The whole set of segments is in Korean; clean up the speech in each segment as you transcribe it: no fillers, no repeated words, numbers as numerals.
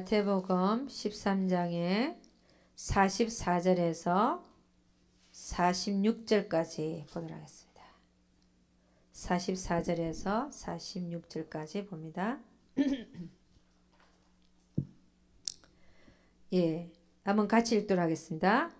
마태복음 13장의 44절에서 46절까지 보도록 하겠습니다. 44절에서 46절까지 봅니다. 예, 한번 같이 읽도록 하겠습니다.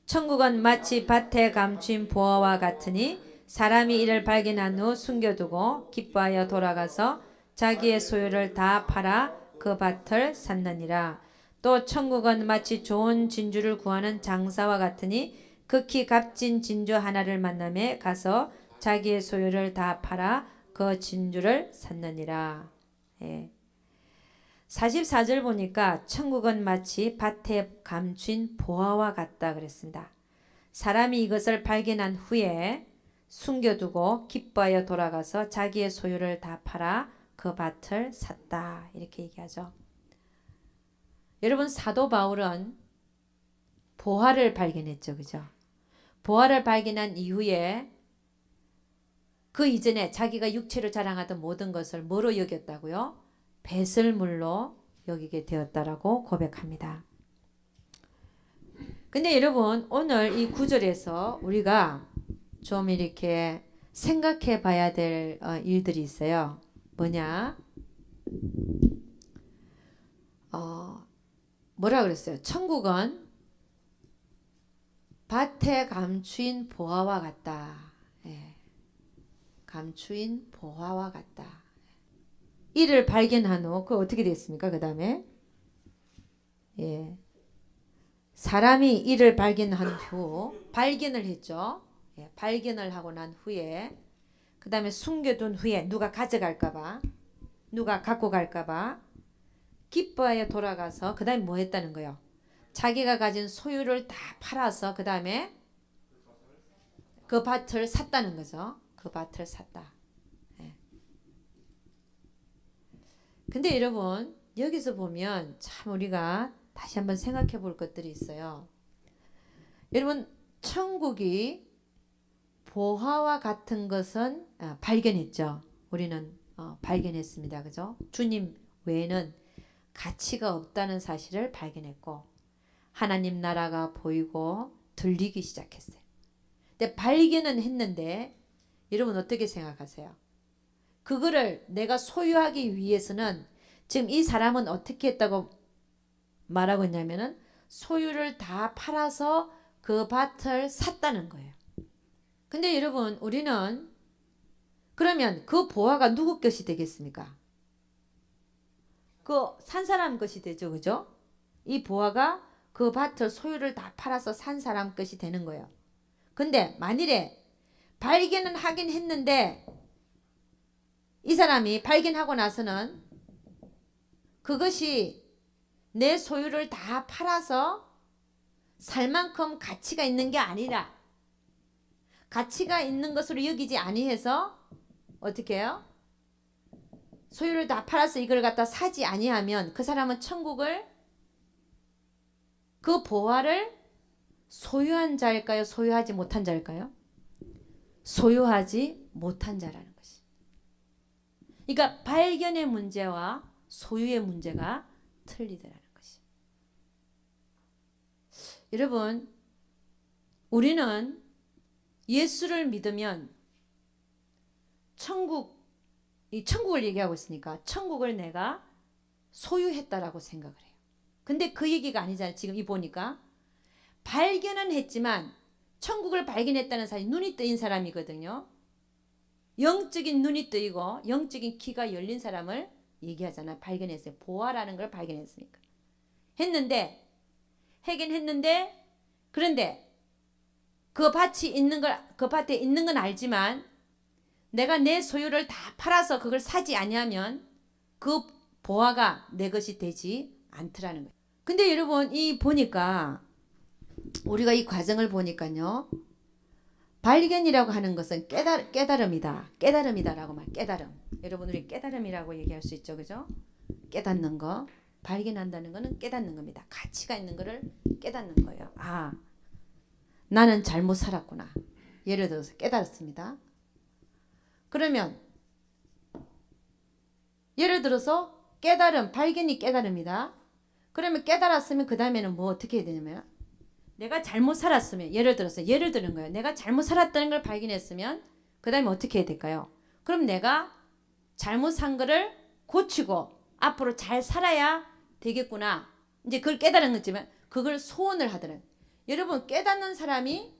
천국은 마치 밭에 감춘 보화와 같으니 사람이 이를 발견한 후 숨겨두고 기뻐하여 돌아가서 자기의 소유를 다 팔아 그 밭을 샀느니라. 또 천국은 마치 좋은 진주를 구하는 장사와 같으니 극히 값진 진주 하나를 만남에 가서 자기의 소유를 다 팔아 그 진주를 샀느니라. 예. 44절 보니까 천국은 마치 밭에 감춘 보화와 같다 그랬습니다. 사람이 이것을 발견한 후에 숨겨두고 기뻐하여 돌아가서 자기의 소유를 다 팔아 그 밭을 샀다 이렇게 얘기하죠. 여러분, 사도 바울은 보화를 발견했죠, 그죠? 보화를 발견한 이후에 그 이전에 자기가 육체로 자랑하던 모든 것을 뭐로 여겼다고요? 배설물로 여기게 되었다라고 고백합니다. 근데 여러분, 오늘 이 구절에서 우리가 좀 이렇게 생각해 봐야 될 일들이 있어요. 뭐냐? 뭐라 그랬어요? 천국은 밭에 감추인 보화와 같다. 예. 감추인 보화와 같다. 이를 발견한 후 그 어떻게 됐습니까? 그 다음에 예. 사람이 이를 발견한 후 발견을 했죠. 예. 발견을 하고 난 후에 그 다음에 숨겨둔 후에 누가 가져갈까봐, 누가 갖고 갈까봐 기뻐하여 돌아가서 그 다음에 뭐 했다는 거예요? 자기가 가진 소유를 다 팔아서 그 다음에 그 밭을 샀다는 거죠. 그 밭을 샀다. 예. 근데 여러분, 여기서 보면 참 우리가 다시 한번 생각해 볼 것들이 있어요. 여러분, 천국이 보화와 같은 것은 발견했죠. 우리는 발견했습니다. 그죠? 주님 외에는 가치가 없다는 사실을 발견했고 하나님 나라가 보이고 들리기 시작했어요. 근데 발견은 했는데 여러분 어떻게 생각하세요? 그거를 내가 소유하기 위해서는 지금 이 사람은 어떻게 했다고 말하고 있냐면은 소유를 다 팔아서 그 밭을 샀다는 거예요. 근데 여러분, 우리는 그러면 그 보화가 누구 것이 되겠습니까? 그 산 사람 것이 되죠. 그죠? 이 보화가 그 밭을 소유를 다 팔아서 산 사람 것이 되는 거예요. 근데 만일에 발견은 하긴 했는데 이 사람이 발견하고 나서는 그것이 내 소유를 다 팔아서 살 만큼 가치가 있는 게 아니라 가치가 있는 것으로 여기지 아니해서 어떻게 해요? 소유를 다 팔아서 이걸 갖다 사지 아니하면 그 사람은 천국을 그 보화를 소유한 자일까요? 소유하지 못한 자일까요? 소유하지 못한 자라는 것이. 그러니까 발견의 문제와 소유의 문제가 틀리더라는 것이. 여러분, 우리는 예수를 믿으면 이 천국을 얘기하고 있으니까 천국을 내가 소유했다라고 생각을 해요. 근데 그 얘기가 아니잖아요. 지금 이 보니까 발견은 했지만 천국을 발견했다는 사람이 눈이 뜨인 사람이거든요. 영적인 눈이 뜨이고 영적인 귀가 열린 사람을 얘기하잖아요. 발견했어요. 보화라는 걸 발견했으니까. 하긴 했는데 그런데 그 밭에 있는 건 알지만 내가 내 소유를 다 팔아서 그걸 사지 아니하면 그 보화가 내 것이 되지 않더라는 거예요. 근데 여러분, 이 보니까 우리가 이 과정을 보니까요. 발견이라고 하는 것은 깨달음이다. 깨달음이다라고 말. 깨달음. 여러분, 우리 깨달음이라고 얘기할 수 있죠. 그죠? 깨닫는 거. 발견한다는 거는 깨닫는 겁니다. 가치가 있는 거를 깨닫는 거예요. 아, 나는 잘못 살았구나. 예를 들어서 깨달았습니다. 그러면 예를 들어서 깨달음, 발견이 깨달음이다. 그러면 깨달았으면 그 다음에는 뭐 어떻게 해야 되냐면 내가 잘못 살았으면 예를 드는 거예요. 내가 잘못 살았다는 걸 발견했으면 그 다음에 어떻게 해야 될까요? 그럼 내가 잘못 산 거를 고치고 앞으로 잘 살아야 되겠구나. 이제 그걸 깨달은 거지만 그걸 소원을 하더라고요. 여러분 깨닫는 사람이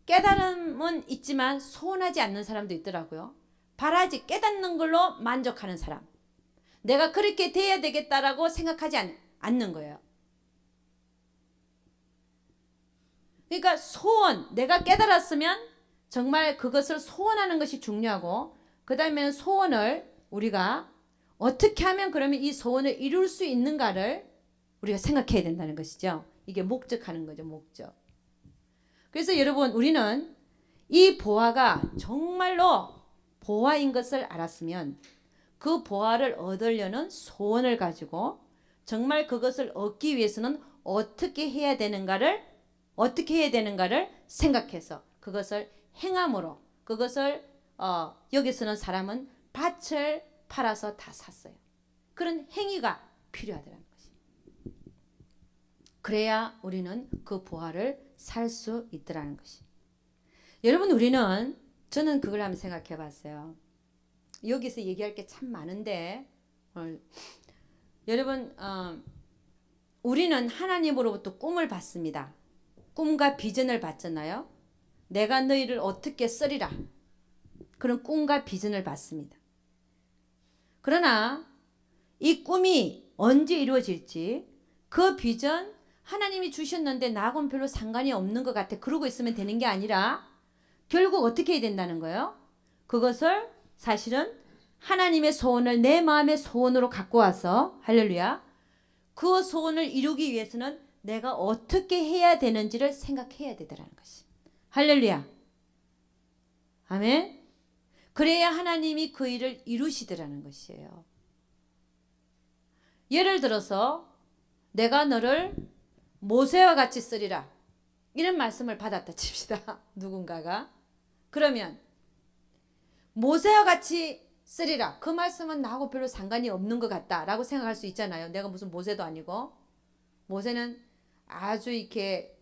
깨달음은 있지만 소원하지 않는 사람도 있더라고요. 바라지 깨닫는 걸로 만족하는 사람. 내가 그렇게 돼야 되겠다라고 생각하지 않는 거예요. 그러니까 소원, 내가 깨달았으면 정말 그것을 소원하는 것이 중요하고 그 다음에는 소원을 우리가 어떻게 하면 그러면 이 소원을 이룰 수 있는가를 우리가 생각해야 된다는 것이죠. 이게 목적하는 거죠. 목적. 그래서 여러분 우리는 이 보화가 정말로 보화인 것을 알았으면 그 보화를 얻으려는 소원을 가지고 정말 그것을 얻기 위해서는 어떻게 해야 되는가를 생각해서 그것을 행함으로 그것을 여기서는 사람은 밭을 팔아서 다 샀어요. 그런 행위가 필요하더라는 것이. 그래야 우리는 그 보화를 살 수 있더라는 것이. 여러분 저는 그걸 한번 생각해 봤어요. 여기서 얘기할 게 참 많은데 여러분 우리는 하나님으로부터 꿈을 받습니다. 꿈과 비전을 받잖아요. 내가 너희를 어떻게 쓰리라. 그런 꿈과 비전을 받습니다. 그러나 이 꿈이 언제 이루어질지 그 비전 하나님이 주셨는데 나하고는 별로 상관이 없는 것 같아. 그러고 있으면 되는 게 아니라 결국 어떻게 해야 된다는 거예요? 그것을 사실은 하나님의 소원을 내 마음의 소원으로 갖고 와서 할렐루야. 그 소원을 이루기 위해서는 내가 어떻게 해야 되는지를 생각해야 되더라는 것이. 할렐루야. 아멘. 그래야 하나님이 그 일을 이루시더라는 것이에요. 예를 들어서 내가 너를 모세와 같이 쓰리라. 이런 말씀을 받았다 칩시다. 누군가가. 그러면 모세와 같이 쓰리라. 그 말씀은 나하고 별로 상관이 없는 것 같다라고 생각할 수 있잖아요. 내가 무슨 모세도 아니고. 모세는 아주 이렇게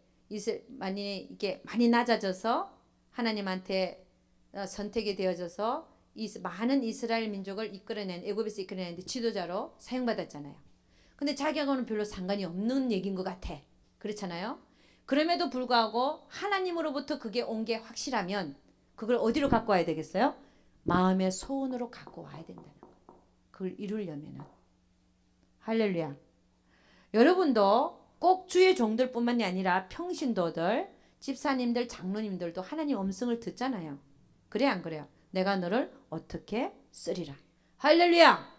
많이 낮아져서 하나님한테 선택이 되어져서 많은 이스라엘 민족을 애굽에서 이끌어내는데 지도자로 사용받았잖아요. 근데 자기하고는 별로 상관이 없는 얘기인 것 같아. 그렇잖아요. 그럼에도 불구하고 하나님으로부터 그게 온 게 확실하면 그걸 어디로 갖고 와야 되겠어요? 마음의 소원으로 갖고 와야 된다는 거예요. 그걸 이루려면은. 할렐루야. 여러분도 꼭 주의 종들뿐만이 아니라 평신도들, 집사님들, 장로님들도 하나님 음성을 듣잖아요. 그래 안 그래요? 내가 너를 어떻게 쓰리라. 할렐루야.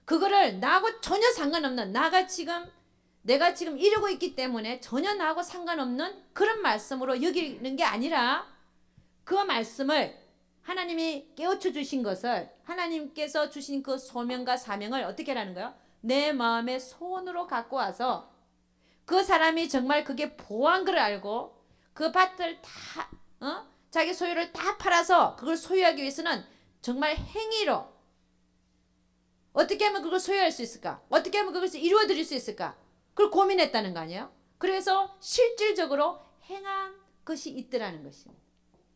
그거를 나하고 전혀 상관없는 내가 지금 이루고 있기 때문에 전혀 나하고 상관없는 그런 말씀으로 여기는 게 아니라 그 말씀을 하나님이 깨우쳐 주신 것을 하나님께서 주신 그 소명과 사명을 어떻게 하라는 거예요? 내 마음의 소원으로 갖고 와서 그 사람이 정말 그게 보한 걸 알고 그 밭을 다 자기 소유를 다 팔아서 그걸 소유하기 위해서는 정말 행위로 어떻게 하면 그걸 소유할 수 있을까? 어떻게 하면 그것을 이루어 드릴 수 있을까? 그걸 고민했다는 거 아니에요? 그래서 실질적으로 행한 것이 있더라는 것입니다.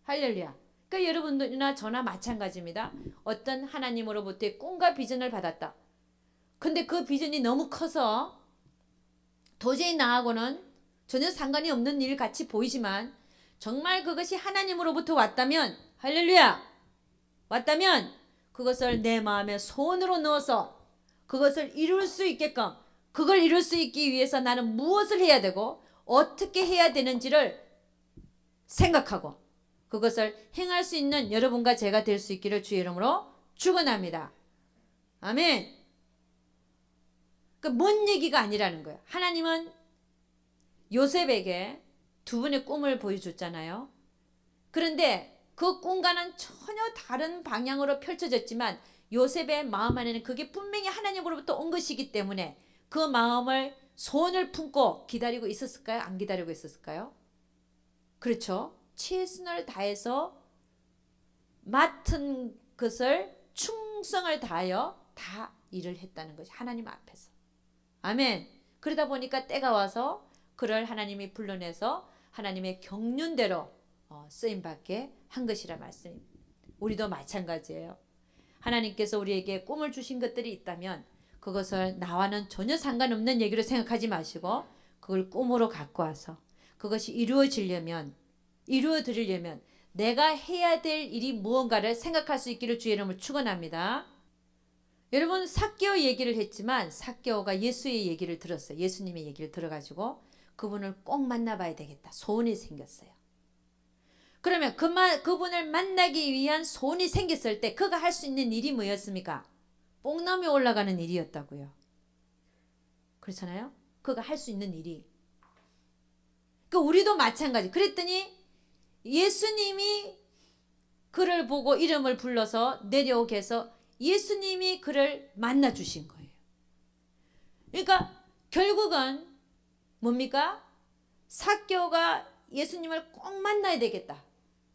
할렐루야. 그러니까 여러분들이나 저나 마찬가지입니다. 어떤 하나님으로부터의 꿈과 비전을 받았다. 근데 그 비전이 너무 커서 도저히 나하고는 전혀 상관이 없는 일 같이 보이지만 정말 그것이 하나님으로부터 왔다면 할렐루야. 왔다면 그것을 내 마음에 소원으로 넣어서 그것을 이룰 수 있게끔 그걸 이룰 수 있기 위해서 나는 무엇을 해야 되고 어떻게 해야 되는지를 생각하고 그것을 행할 수 있는 여러분과 제가 될 수 있기를 주의 이름으로 축원합니다. 아멘. 뭔 얘기가 아니라는 거예요. 하나님은 요셉에게 두 번의 꿈을 보여줬잖아요. 그런데 그 꿈과는 전혀 다른 방향으로 펼쳐졌지만 요셉의 마음 안에는 그게 분명히 하나님으로부터 온 것이기 때문에 그 마음을 소원을 품고 기다리고 있었을까요? 안 기다리고 있었을까요? 그렇죠. 최선을 다해서 맡은 것을 충성을 다하여 다 일을 했다는 것이 하나님 앞에서. 아멘. 그러다 보니까 때가 와서 그를 하나님이 불러내서 하나님의 경륜대로 쓰임받게 한 것이라 말씀입니다. 우리도 마찬가지예요. 하나님께서 우리에게 꿈을 주신 것들이 있다면 그것을 나와는 전혀 상관없는 얘기로 생각하지 마시고 그걸 꿈으로 갖고 와서 그것이 이루어지려면, 이루어드리려면 내가 해야 될 일이 무언가를 생각할 수 있기를 주의 이름으로 축원합니다. 여러분, 삭개오 얘기를 했지만 삭개오가 예수의 얘기를 들었어요. 예수님의 얘기를 들어가지고 그분을 꼭 만나봐야 되겠다. 소원이 생겼어요. 그러면 그분을 만나기 위한 소원이 생겼을 때 그가 할 수 있는 일이 뭐였습니까? 뽕나무에 올라가는 일이었다고요. 그렇잖아요? 그가 할 수 있는 일이. 우리도 마찬가지. 그랬더니 예수님이 그를 보고 이름을 불러서 내려오게 해서 예수님이 그를 만나 주신 거예요. 그러니까 결국은 뭡니까? 삭개오가 예수님을 꼭 만나야 되겠다.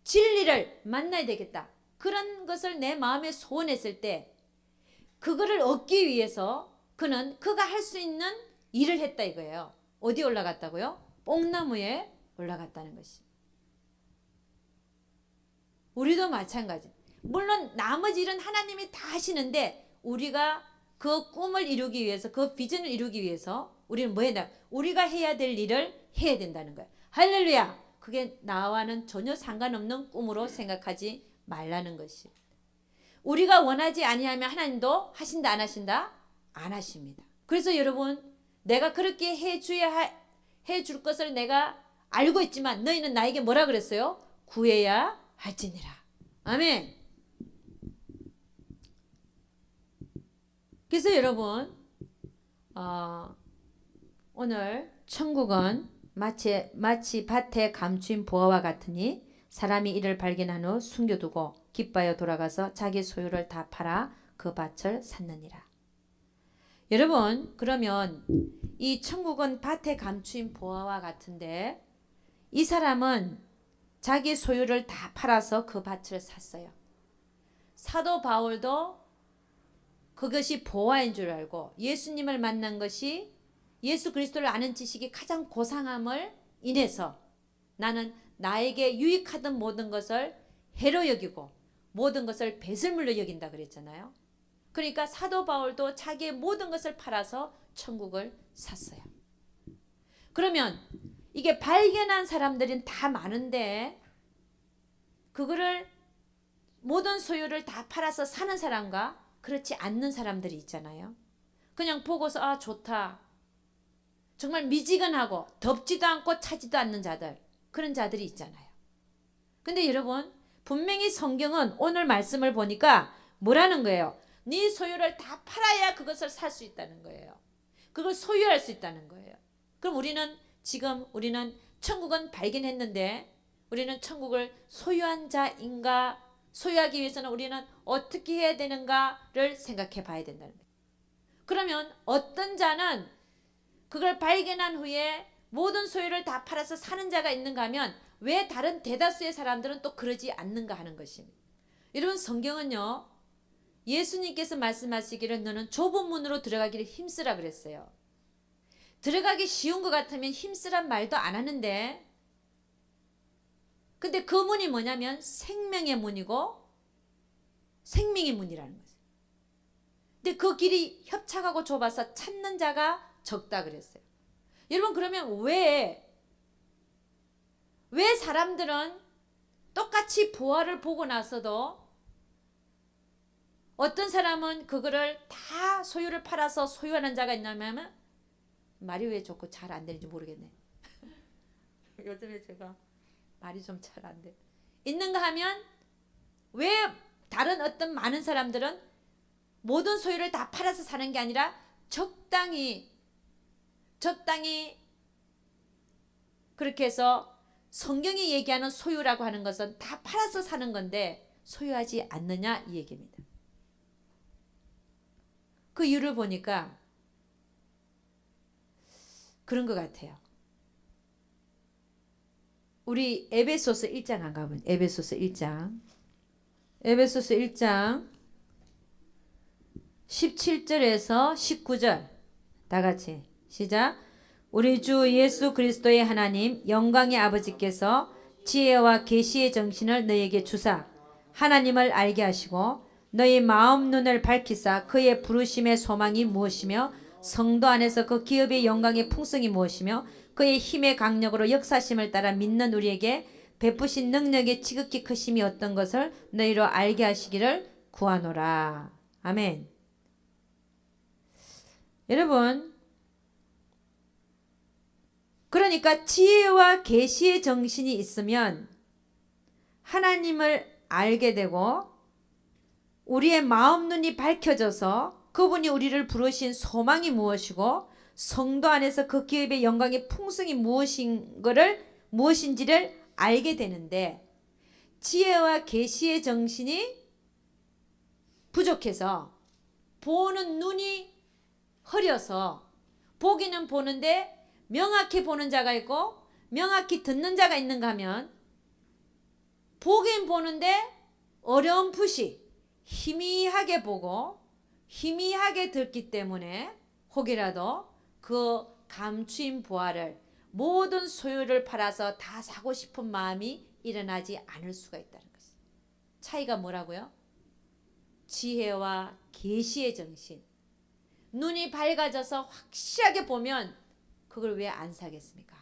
진리를 만나야 되겠다. 그런 것을 내 마음에 소원했을 때 그거를 얻기 위해서 그가 할 수 있는 일을 했다 이거예요. 어디 올라갔다고요? 뽕나무에 올라갔다는 것이. 우리도 마찬가지. 물론 나머지 일은 하나님이 다 하시는데 우리가 그 꿈을 이루기 위해서, 그 비전을 이루기 위해서 우리는 뭐 해야 된다? 우리가 해야 될 일을 해야 된다는 거예요. 할렐루야. 그게 나와는 전혀 상관없는 꿈으로 생각하지 말라는 것이. 우리가 원하지 아니하면 하나님도 하신다 안 하신다? 안 하십니다. 그래서 여러분, 내가 그렇게 해줄 것을 내가 알고 있지만 너희는 나에게 뭐라 그랬어요? 구해야 할지니라. 아멘. 그래서 여러분, 오늘 천국은 마치 밭에 감추인 보화와 같으니 사람이 이를 발견한 후 숨겨두고 기뻐하여 돌아가서 자기 소유를 다 팔아 그 밭을 샀느니라. 여러분, 그러면 이 천국은 밭에 감추인 보화와 같은데 이 사람은 자기 소유를 다 팔아서 그 밭을 샀어요. 사도 바울도 그것이 보화인 줄 알고 예수님을 만난 것이 예수 그리스도를 아는 지식이 가장 고상함을 인해서 나는 나에게 유익하던 모든 것을 해로 여기고 모든 것을 배설물로 여긴다 그랬잖아요. 그러니까 사도 바울도 자기의 모든 것을 팔아서 천국을 샀어요. 그러면 이게 발견한 사람들은 다 많은데 그거를 모든 소유를 다 팔아서 사는 사람과 그렇지 않는 사람들이 있잖아요. 그냥 보고서 좋다. 정말 미지근하고 덥지도 않고 차지도 않는 자들, 그런 자들이 있잖아요. 근데 여러분, 분명히 성경은 오늘 말씀을 보니까 뭐라는 거예요? 네 소유를 다 팔아야 그것을 살 수 있다는 거예요. 그걸 소유할 수 있다는 거예요. 그럼 우리는 천국은 발견했는데 우리는 천국을 소유한 자인가? 소유하기 위해서는 우리는 어떻게 해야 되는가를 생각해 봐야 된다는 거예요. 그러면 어떤 자는 그걸 발견한 후에 모든 소유를 다 팔아서 사는 자가 있는가 하면 왜 다른 대다수의 사람들은 또 그러지 않는가 하는 것입니다. 여러분, 성경은요, 예수님께서 말씀하시기를 너는 좁은 문으로 들어가기를 힘쓰라 그랬어요. 들어가기 쉬운 것 같으면 힘쓰란 말도 안 하는데, 근데 그 문이 뭐냐면 생명의 문이고 생명의 문이라는 거죠. 근데 그 길이 협착하고 좁아서 찾는 자가 적다 그랬어요. 여러분, 그러면 왜 사람들은 똑같이 부활을 보고 나서도 어떤 사람은 그거를 다 소유를 팔아서 소유하는 자가 있냐면, 말이 왜 좋고 잘 안 되는지 모르겠네. 요즘에 제가 말이 좀 잘 안 돼. 있는가 하면 왜 다른 어떤 많은 사람들은 모든 소유를 다 팔아서 사는 게 아니라 적당히 그렇게 해서 성경이 얘기하는 소유라고 하는 것은 다 팔아서 사는 건데 소유하지 않느냐 이 얘기입니다. 그 이유를 보니까 그런 것 같아요. 우리 에베소서 1장 안 가면 에베소서 1장 17절에서 19절 다 같이 시작. 우리 주 예수 그리스도의 하나님 영광의 아버지께서 지혜와 계시의 정신을 너희에게 주사 하나님을 알게 하시고 너희 마음 눈을 밝히사 그의 부르심의 소망이 무엇이며 성도 안에서 그 기업의 영광의 풍성이 무엇이며 그의 힘의 강력으로 역사심을 따라 믿는 우리에게 베푸신 능력의 지극히 크심이 어떤 것을 너희로 알게 하시기를 구하노라. 아멘. 여러분, 그러니까 지혜와 계시의 정신이 있으면 하나님을 알게 되고 우리의 마음 눈이 밝혀져서 그분이 우리를 부르신 소망이 무엇이고 성도 안에서 그 기업의 영광의 풍성이 무엇인지를 알게 되는데 지혜와 계시의 정신이 부족해서 보는 눈이 흐려서 보기는 보는데 명확히 보는 자가 있고 명확히 듣는 자가 있는가 하면 보긴 보는데 어렴풋이 희미하게 보고 희미하게 듣기 때문에 혹이라도 그 감추인 보화를 모든 소유를 팔아서 다 사고 싶은 마음이 일어나지 않을 수가 있다는 것입니다. 차이가 뭐라고요? 지혜와 계시의 정신. 눈이 밝아져서 확실하게 보면 그걸 왜 안 사겠습니까?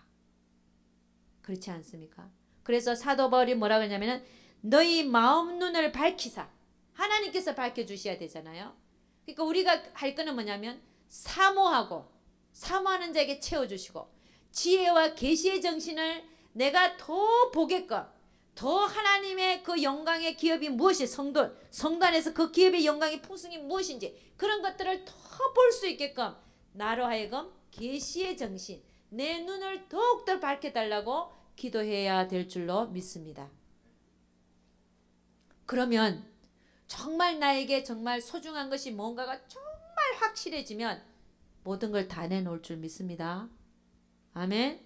그렇지 않습니까? 그래서 사도 바울이 뭐라 그러냐면은 너희 마음 눈을 밝히사. 하나님께서 밝혀주셔야 되잖아요. 그러니까 우리가 할 거는 뭐냐면 사모하는 자에게 채워주시고 지혜와 계시의 정신을 내가 더 보게끔 더 하나님의 그 영광의 기업이 무엇이 성도 안에서 그 기업의 영광의 풍성이 무엇인지 그런 것들을 더 볼 수 있게끔 나로 하여금 계시의 정신 내 눈을 더욱더 밝혀달라고 기도해야 될 줄로 믿습니다. 그러면 정말 나에게 정말 소중한 것이 뭔가가 정말 확실해지면 모든 걸 다 내놓을 줄 믿습니다. 아멘.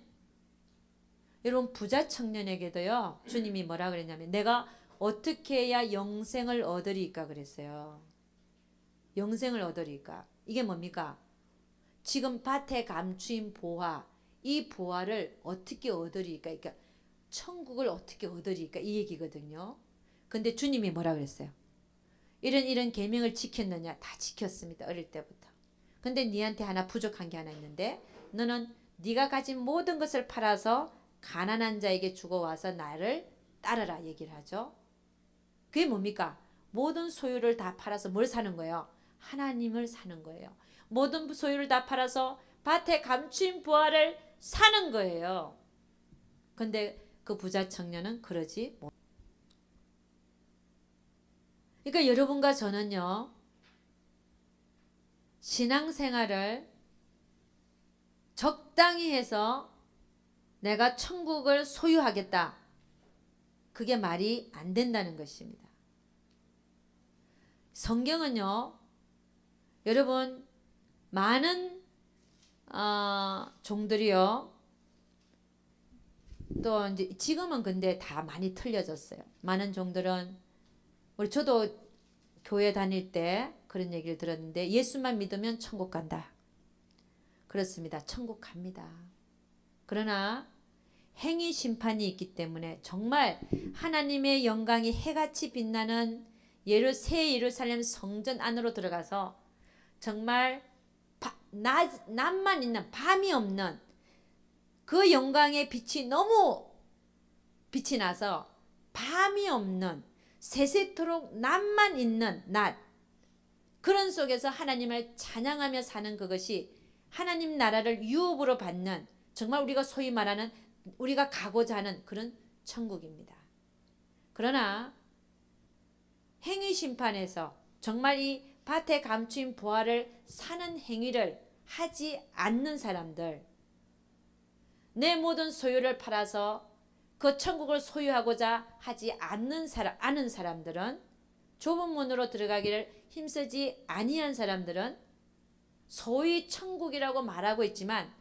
여러분 부자 청년에게도요 주님이 뭐라 그랬냐면 내가 어떻게 해야 영생을 얻으리까 그랬어요. 영생을 얻으리까 이게 뭡니까? 지금 밭에 감추인 보화 이 보화를 어떻게 얻으리까 그러니까 천국을 어떻게 얻으리까 이 얘기거든요. 근데 주님이 뭐라 그랬어요? 이런 계명을 지켰느냐? 다 지켰습니다. 어릴 때부터. 근데 니한테 하나 부족한 게 하나 있는데 너는 네가 가진 모든 것을 팔아서 가난한 자에게 주고 와서 나를 따르라 얘기를 하죠. 그게 뭡니까? 모든 소유를 다 팔아서 뭘 사는 거예요? 하나님을 사는 거예요. 모든 소유를 다 팔아서 밭에 감추인 보화를 사는 거예요. 근데 그 부자 청년은 그러지 못. 그러니까 여러분과 저는요. 신앙생활을 적당히 해서 내가 천국을 소유하겠다. 그게 말이 안 된다는 것입니다. 성경은요. 여러분 많은 종들이요. 또 이제 지금은 근데 다 많이 틀려졌어요. 많은 종들은 저도 교회 다닐 때 그런 얘기를 들었는데 예수만 믿으면 천국 간다. 그렇습니다. 천국 갑니다. 그러나 행위 심판이 있기 때문에 정말 하나님의 영광이 해같이 빛나는 새 예루살렘 성전 안으로 들어가서 정말 낮만 있는 밤이 없는 그 영광의 빛이 너무 빛이 나서 밤이 없는 세세토록 낮만 있는 낮 그런 속에서 하나님을 찬양하며 사는 그것이 하나님 나라를 유업으로 받는 정말 우리가 소위 말하는 우리가 가고자 하는 그런 천국입니다. 그러나 행위 심판에서 정말 이 밭에 감추인 보화를 사는 행위를 하지 않는 사람들 내 모든 소유를 팔아서 그 천국을 소유하고자 하지 않는 아는 사람들은 좁은 문으로 들어가기를 힘쓰지 아니한 사람들은 소위 천국이라고 말하고 있지만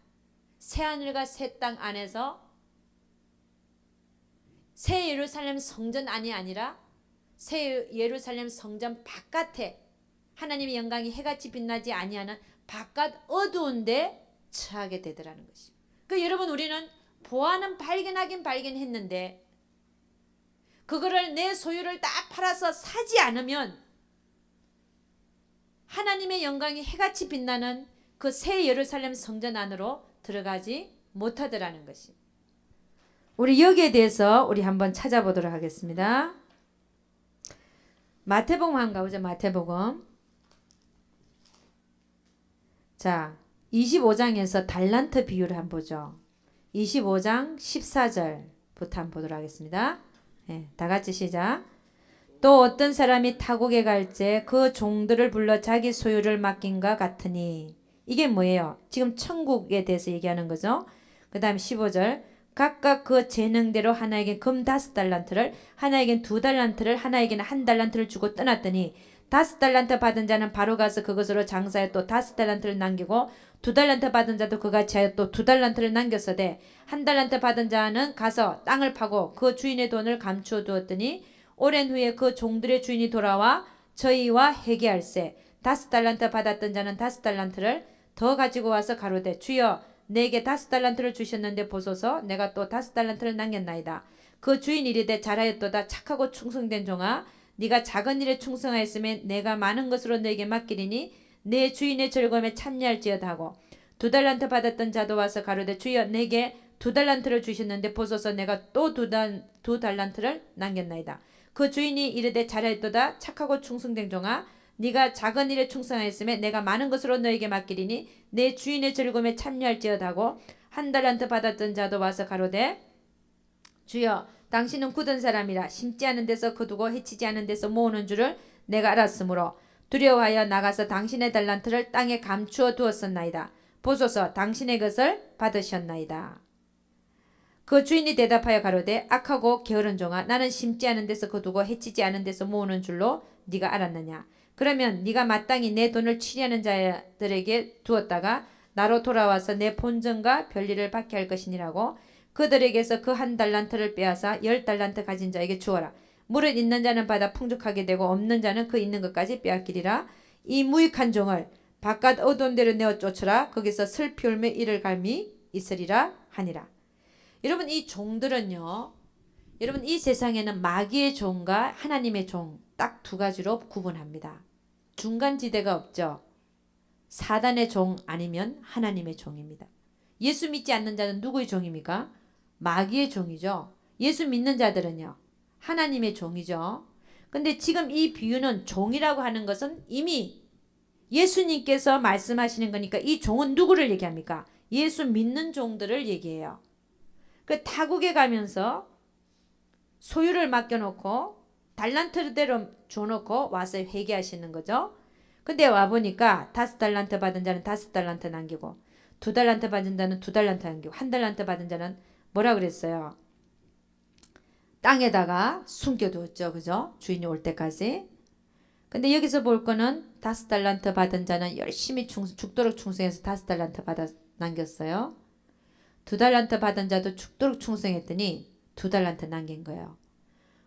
새하늘과 새 땅 안에서 새 예루살렘 성전 안이 아니라 새 예루살렘 성전 바깥에 하나님의 영광이 해같이 빛나지 아니하는 바깥 어두운데 처하게 되더라는 것입니다. 그 여러분 우리는 보아는 발견하긴 발견했는데 그거를 내 소유를 다 팔아서 사지 않으면 하나님의 영광이 해같이 빛나는 그 새 예루살렘 성전 안으로 들어가지 못하더라는 것입니다. 우리 여기에 대해서 우리 한번 찾아보도록 하겠습니다. 마태복음 한번 가보자. 마태복음. 자, 25장에서 달란트 비유를 한번 보죠. 25장 14절부터 한번 보도록 하겠습니다. 네, 다 같이 시작. 또 어떤 사람이 타국에 갈새 그 종들을 불러 자기 소유를 맡긴과 같으니. 이게 뭐예요? 지금 천국에 대해서 얘기하는 거죠. 그 다음 15절. 각각 그 재능대로 하나에게 금 5달란트를, 하나에겐 2달란트를, 하나에게는 1달란트를 주고 떠났더니 5달란트 받은 자는 바로 가서 그것으로 장사해 또 5달란트를 남기고 2달란트 받은 자도 그같이 하여 또 2달란트를 남겼으되 1달란트 받은 자는 가서 땅을 파고 그 주인의 돈을 감추어 두었더니 오랜 후에 그 종들의 주인이 돌아와 저희와 회개할세 5달란트 받았던 자는 5달란트를 더 가지고 와서 가로되 주여 내게 5달란트를 주셨는데 보소서 내가 또 5달란트를 남겼나이다. 그 주인 이르되 잘하였도다 착하고 충성된 종아 네가 작은 일에 충성하였으면 내가 많은 것으로 너에게 맡기리니 내 주인의 즐거움에 참여할지어다 하고 2달란트 받았던 자도 와서 가로되 주여 내게 2달란트를 주셨는데 보소서 내가 또 2달란트를 남겼나이다. 그 주인이 이르되 잘하였도다 착하고 충성된 종아 네가 작은 일에 충성하였으면 내가 많은 것으로 너에게 맡기리니 내 주인의 즐거움에 참여할지어다 하고 1달란트 받았던 자도 와서 가로되 주여 당신은 굳은 사람이라 심지 않은 데서 거두고 해치지 않은 데서 모으는 줄을 내가 알았으므로 두려워하여 나가서 당신의 달란트를 땅에 감추어 두었었나이다. 보소서 당신의 것을 받으셨나이다. 그 주인이 대답하여 가로되 악하고 게으른 종아 나는 심지 않은 데서 거두고 해치지 않은 데서 모으는 줄로 네가 알았느냐. 그러면 네가 마땅히 내 돈을 취리하는 자들에게 두었다가 나로 돌아와서 내 본전과 별일을 받게 할 것이니라고 그들에게서 그 1달란트를 빼앗아 10달란트 가진 자에게 주어라. 무릇 있는 자는 받아 풍족하게 되고 없는 자는 그 있는 것까지 빼앗기리라. 이 무익한 종을 바깥 어두운 데로 내어 쫓으라. 거기서 슬피 울며 이를 갈미 있으리라 하니라. 여러분 이 종들은요. 여러분 이 세상에는 마귀의 종과 하나님의 종 딱 두 가지로 구분합니다. 중간지대가 없죠. 사단의 종 아니면 하나님의 종입니다. 예수 믿지 않는 자는 누구의 종입니까? 마귀의 종이죠. 예수 믿는 자들은요. 하나님의 종이죠. 근데 지금 이 비유는 종이라고 하는 것은 이미 예수님께서 말씀하시는 거니까 이 종은 누구를 얘기합니까? 예수 믿는 종들을 얘기해요. 그 타국에 가면서 소유를 맡겨놓고 달란트대로 줘놓고 와서 회개하시는 거죠. 근데 와보니까 5달란트 받은 자는 5달란트 남기고 2달란트 받은 자는 2달란트 남기고 1달란트 받은 자는 뭐라 그랬어요? 땅에다가 숨겨두었죠. 그죠? 주인이 올 때까지. 근데 여기서 볼 거는 5달란트 받은 자는 열심히 죽도록 충성해서 5달란트 받아 남겼어요. 2달란트 받은 자도 죽도록 충성했더니 2달란트 남긴 거예요.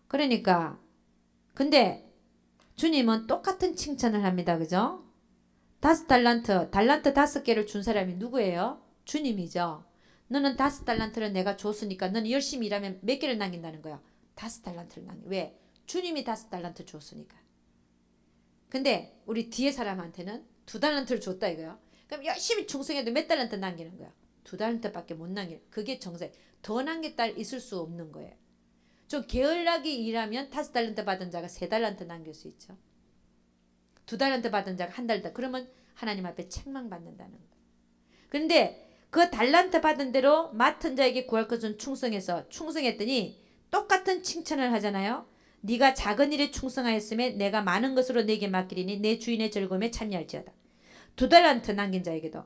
그러니까 근데 주님은 똑같은 칭찬을 합니다. 그죠? 5달란트, 달란트 5개를 준 사람이 누구예요? 주님이죠. 너는 5달란트를 내가 줬으니까 너는 열심히 일하면 몇 개를 남긴다는 거야? 5달란트를 남겨. 왜? 주님이 5달란트 줬으니까. 근데 우리 뒤에 사람한테는 2달란트를 줬다 이거야. 그럼 열심히 충성해도 몇 달란트 남기는 거야? 2달란트밖에 못 남겨. 그게 정세. 더 남겼다 있을 수 없는 거예요. 좀 게을르게 일하면 5달란트 받은 자가 3달란트 남길 수 있죠. 2달란트 받은 자가 1달란트. 그러면 하나님 앞에 책망받는다는 거예요. 그런데 그 달란트 받은 대로 맡은 자에게 구할 것은 충성해서 충성했더니 똑같은 칭찬을 하잖아요. 네가 작은 일에 충성하였으면 내가 많은 것으로 내게 맡기리니 내 주인의 즐거움에 참여할지어다. 2달란트 남긴 자에게도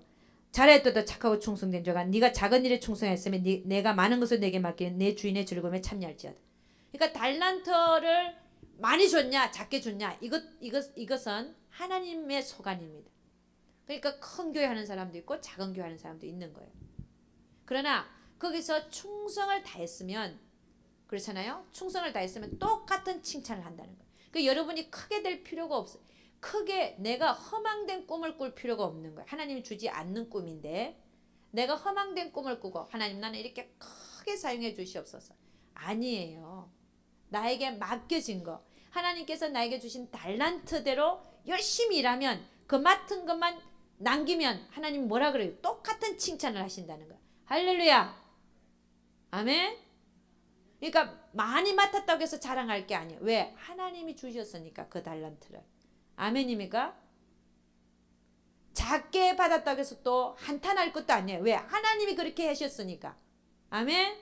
잘했도다 착하고 충성된 자가 네가 작은 일에 충성하였으면 내가 많은 것을 내게 맡기는 내 주인의 즐거움에 참여할지어다. 그러니까 달란트를 많이 줬냐 작게 줬냐 이것은 하나님의 소관입니다. 그러니까 큰 교회 하는 사람도 있고 작은 교회 하는 사람도 있는 거예요. 그러나 거기서 충성을 다했으면 그렇잖아요. 충성을 다했으면 똑같은 칭찬을 한다는 거예요. 그러니까 여러분이 크게 될 필요가 없어요. 크게 내가 허망된 꿈을 꿀 필요가 없는 거예요. 하나님이 주지 않는 꿈인데 내가 허망된 꿈을 꾸고 하나님 나는 이렇게 크게 사용해 주시옵소서. 아니에요. 나에게 맡겨진 거 하나님께서 나에게 주신 달란트대로 열심히 일하면 그 맡은 것만 남기면 하나님 뭐라 그래요? 똑같은 칭찬을 하신다는 거야. 할렐루야. 아멘. 그러니까 많이 맡았다고 해서 자랑할 게 아니에요. 왜? 하나님이 주셨으니까 그 달란트를. 아멘입니까? 작게 받았다고 해서 또 한탄할 것도 아니에요. 왜? 하나님이 그렇게 하셨으니까. 아멘.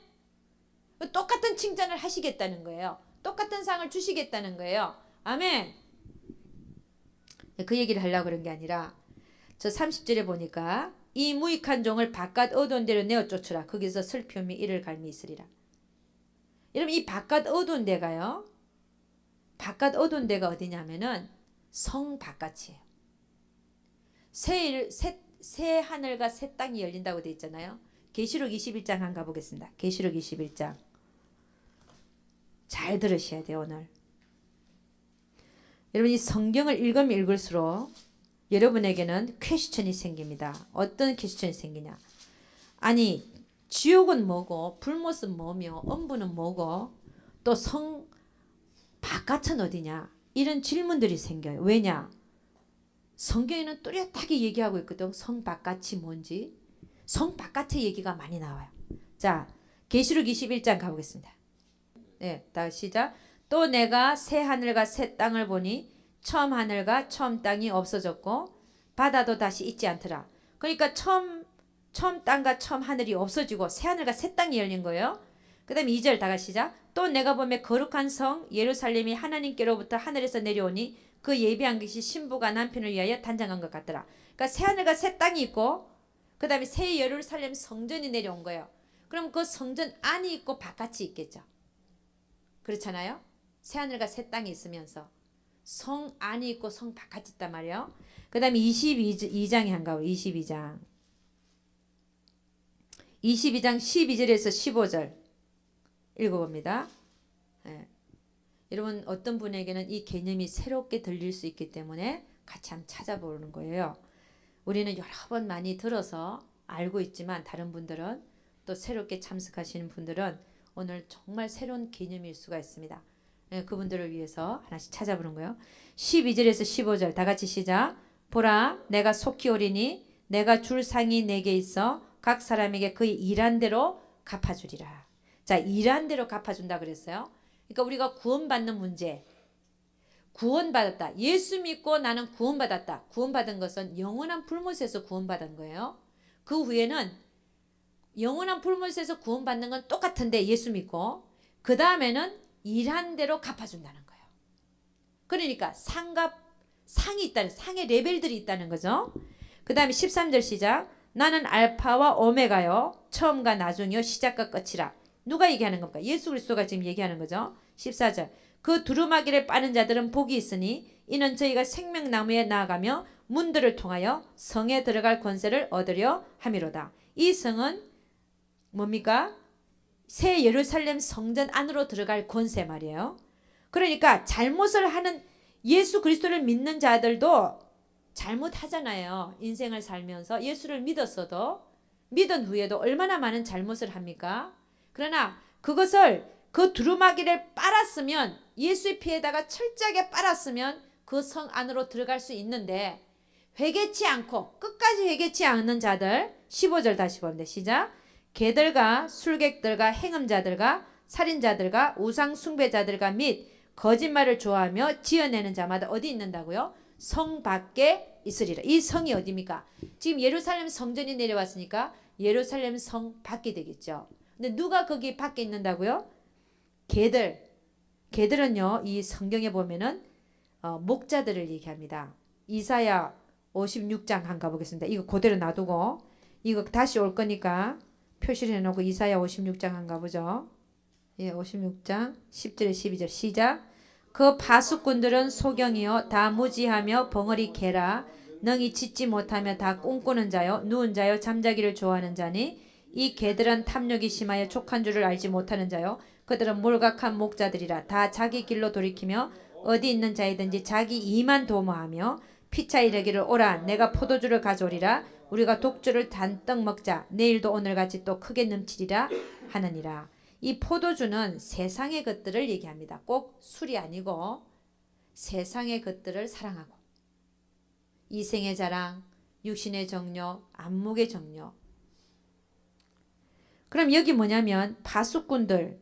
똑같은 칭찬을 하시겠다는 거예요. 똑같은 상을 주시겠다는 거예요. 아멘. 그 얘기를 하려고 그런 게 아니라 저 30절에 보니까 이 무익한 종을 바깥 어두운 데로 내어 쫓으라. 거기서 슬픔이 이를 갈미 있으리라. 여러분 이 바깥 어두운 데가요. 바깥 어두운 데가 어디냐면은 성 바깥이에요. 새 하늘과 새 땅이 열린다고 되어 있잖아요. 계시록 21장 한번 가보겠습니다. 계시록 21장. 잘 들으셔야 돼요 오늘. 여러분 이 성경을 읽으면 읽을수록 여러분에게는 퀘스천이 생깁니다. 어떤 퀘스천이 생기냐. 아니 지옥은 뭐고 불못은 뭐며 음부는 뭐고 또 성 바깥은 어디냐. 이런 질문들이 생겨요. 왜냐. 성경에는 뚜렷하게 얘기하고 있거든. 성 바깥이 뭔지. 성 바깥의 얘기가 많이 나와요. 자 계시록 21장 가보겠습니다. 네, 다시 시작. 또 내가 새 하늘과 새 땅을 보니 처음 하늘과 처음 땅이 없어졌고 바다도 다시 있지 않더라. 그러니까 처음 땅과 처음 하늘이 없어지고 새 하늘과 새 땅이 열린 거예요. 그 다음에 2절 다 같이 시작. 또 내가 보면 거룩한 성 예루살렘이 하나님께로부터 하늘에서 내려오니 그 예비한 것이 신부가 남편을 위하여 단장한 것 같더라. 그러니까 새 하늘과 새 땅이 있고 그 다음에 새 예루살렘 성전이 내려온 거예요. 그럼 그 성전 안이 있고 바깥이 있겠죠. 그렇잖아요. 새 하늘과 새 땅이 있으면서 성 안이 있고 성 바깥이 있단 말이에요. 그 다음에 22장에 한가보 22장 12절에서 15절 읽어봅니다. 네. 여러분 어떤 분에게는 이 개념이 새롭게 들릴 수 있기 때문에 같이 한번 찾아보는 거예요. 우리는 여러 번 많이 들어서 알고 있지만 다른 분들은 또 새롭게 참석하시는 분들은 오늘 정말 새로운 개념일 수가 있습니다. 네, 그분들을 위해서 하나씩 찾아보는 거예요. 12절에서 15절 다 같이 시작. 보라 내가 속히 오리니 내가 줄 상이 내게 있어 각 사람에게 그의 일한 대로 갚아주리라. 자 일한 대로 갚아준다 그랬어요. 그러니까 우리가 구원받는 문제. 구원받았다. 예수 믿고 나는 구원받았다. 구원받은 것은 영원한 불못에서 구원받은 거예요. 그 후에는 영원한 불못에서 구원받는 건 똑같은데 예수 믿고 그 다음에는 일한 대로 갚아준다는 거예요. 그러니까 상이 있다는 상의 레벨들이 있다는 거죠. 그 다음에 13절 시작. 나는 알파와 오메가요 처음과 나중이요 시작과 끝이라. 누가 얘기하는 겁니까? 예수 그리스도가 지금 얘기하는 거죠. 14절 그 두루마기를 빠는 자들은 복이 있으니 이는 저희가 생명나무에 나아가며 문들을 통하여 성에 들어갈 권세를 얻으려 함이로다. 이 성은 뭡니까? 새 예루살렘 성전 안으로 들어갈 권세 말이에요. 그러니까 잘못을 하는 예수 그리스도를 믿는 자들도 잘못하잖아요. 인생을 살면서 예수를 믿었어도 믿은 후에도 얼마나 많은 잘못을 합니까? 그러나 그것을 그 두루마기를 빨았으면 예수의 피에다가 철저하게 빨았으면 그 성 안으로 들어갈 수 있는데 회개치 않고 끝까지 회개치 않는 자들 15절 다시 봅니다. 시작. 개들과 술객들과 행음자들과 살인자들과 우상 숭배자들과 및 거짓말을 좋아하며 지어내는 자마다 어디 있는다고요? 성 밖에 있으리라. 이 성이 어디입니까? 지금 예루살렘 성전이 내려왔으니까 예루살렘 성 밖이 되겠죠. 근데 누가 거기 밖에 있는다고요? 개들은요 이 성경에 보면은 목자들을 얘기합니다. 이사야 56장 한번 가보겠습니다. 이거 그대로 놔두고 이거 다시 올 거니까 표시를 해놓고 이사야 56장 한번 가보죠. 예, 56장 10절에 12절 시작. 그 파수꾼들은 소경이요 다 무지하며 벙어리 개라. 능히 짖지 못하며 다 꿈꾸는 자요 누운 자요 잠자기를 좋아하는 자니 이 개들은 탐욕이 심하여 족한 줄을 알지 못하는 자요 그들은 몰각한 목자들이라. 다 자기 길로 돌이키며 어디 있는 자이든지 자기 이만 도모하며 피차 이르기를 오라 내가 포도주를 가져오리라 우리가 독주를 잔뜩 먹자 내일도 오늘같이 또 크게 넘치리라 하느니라. 이 포도주는 세상의 것들을 얘기합니다. 꼭 술이 아니고 세상의 것들을 사랑하고 이생의 자랑, 육신의 정욕, 안목의 정욕. 그럼 여기 뭐냐면 파수꾼들,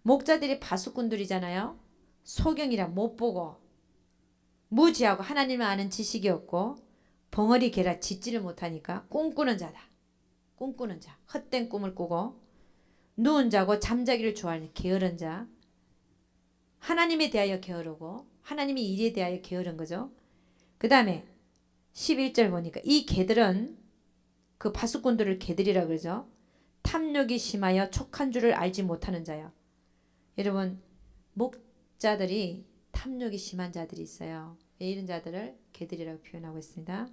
목자들이 파수꾼들이잖아요. 소경이라 못 보고 무지하고 하나님을 아는 지식이 없고 벙어리 개라 짓지를 못하니까 꿈꾸는 자다. 꿈꾸는 자, 헛된 꿈을 꾸고 누운 자고 잠자기를 좋아하는 게으른 자. 하나님에 대하여 게으르고 하나님의 일에 대하여 게으른 거죠. 그 다음에 11절 보니까 이 개들은 그 파수꾼들을 개들이라 그러죠. 탐욕이 심하여 촉한 줄을 알지 못하는 자요. 여러분 목자들이 탐욕이 심한 자들이 있어요. 이런 자들을 개들이라고 표현하고 있습니다.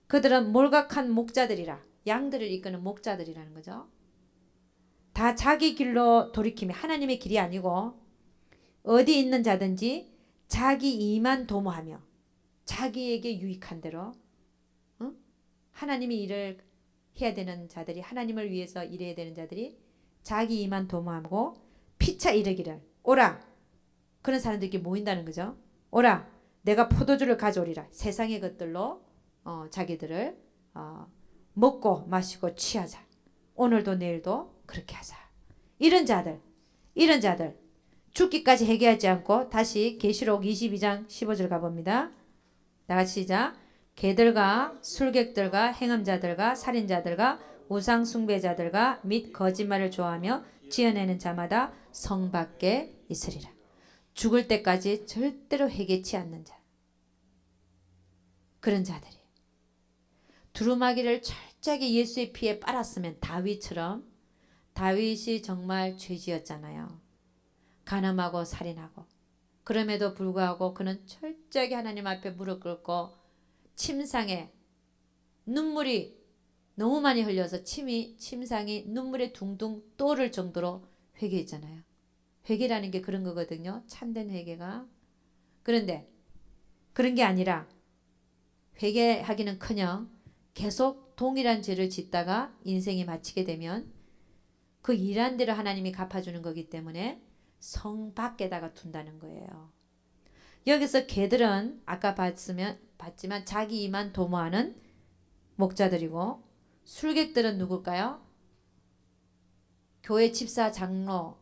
그들은 몰각한 목자들이라 양들을 이끄는 목자들이라는 거죠. 다 자기 길로 돌이킴이 하나님의 길이 아니고 어디 있는 자든지 자기 이만 도모하며 자기에게 유익한 대로 하나님이 일을 해야 되는 자들이 하나님을 위해서 일해야 되는 자들이 자기 이만 도모하고 피차 이르기를 오라 그런 사람들이 모인다는 거죠. 오라 내가 포도주를 가져오리라. 세상의 것들로 자기들을 먹고 마시고 취하자. 오늘도 내일도 그렇게 하자. 이런 자들 죽기까지 회개하지 않고 다시 계시록 22장 15절 가봅니다. 나같이 시작. 개들과 술객들과 행음자들과 살인자들과 우상숭배자들과 및 거짓말을 좋아하며 지어내는 자마다 성 밖에 있으리라. 죽을 때까지 절대로 회개치 않는 자. 그런 자들이 두루마기를 철저하게 예수의 피에 빨았으면 다윗처럼 다윗이 정말 죄지었잖아요. 간음하고 살인하고 그럼에도 불구하고 그는 철저하게 하나님 앞에 무릎 꿇고 침상에 눈물이 너무 많이 흘려서 침상이 눈물에 둥둥 떠오를 정도로 회개했잖아요. 회개라는 게 그런 거거든요. 참된 회개가. 그런데 그런 게 아니라 회개하기는커녕 계속 동일한 죄를 짓다가 인생이 마치게 되면 그 일한 대로 하나님이 갚아주는 거기 때문에 성 밖에다가 둔다는 거예요. 여기서 개들은 아까 봤지만 자기 이만 도모하는 목자들이고 술객들은 누굴까요? 교회 집사 장로라고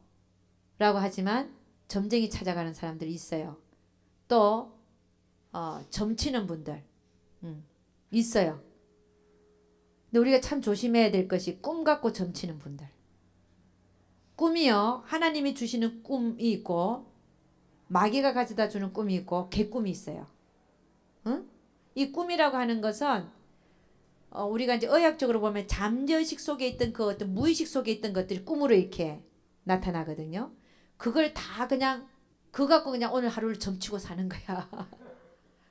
하지만 점쟁이 찾아가는 사람들이 있어요. 또 점치는 분들 있어요. 근데 우리가 참 조심해야 될 것이 꿈 갖고 점치는 분들. 꿈이요. 하나님이 주시는 꿈이 있고 마귀가 가져다 주는 꿈이 있고 개꿈이 있어요. 응? 이 꿈이라고 하는 것은 우리가 이제 의학적으로 보면 잠재의식 속에 있던 그 어떤 무의식 속에 있던 것들이 꿈으로 이렇게 나타나거든요. 그걸 다 그냥 그거 갖고 그냥 오늘 하루를 점치고 사는 거야.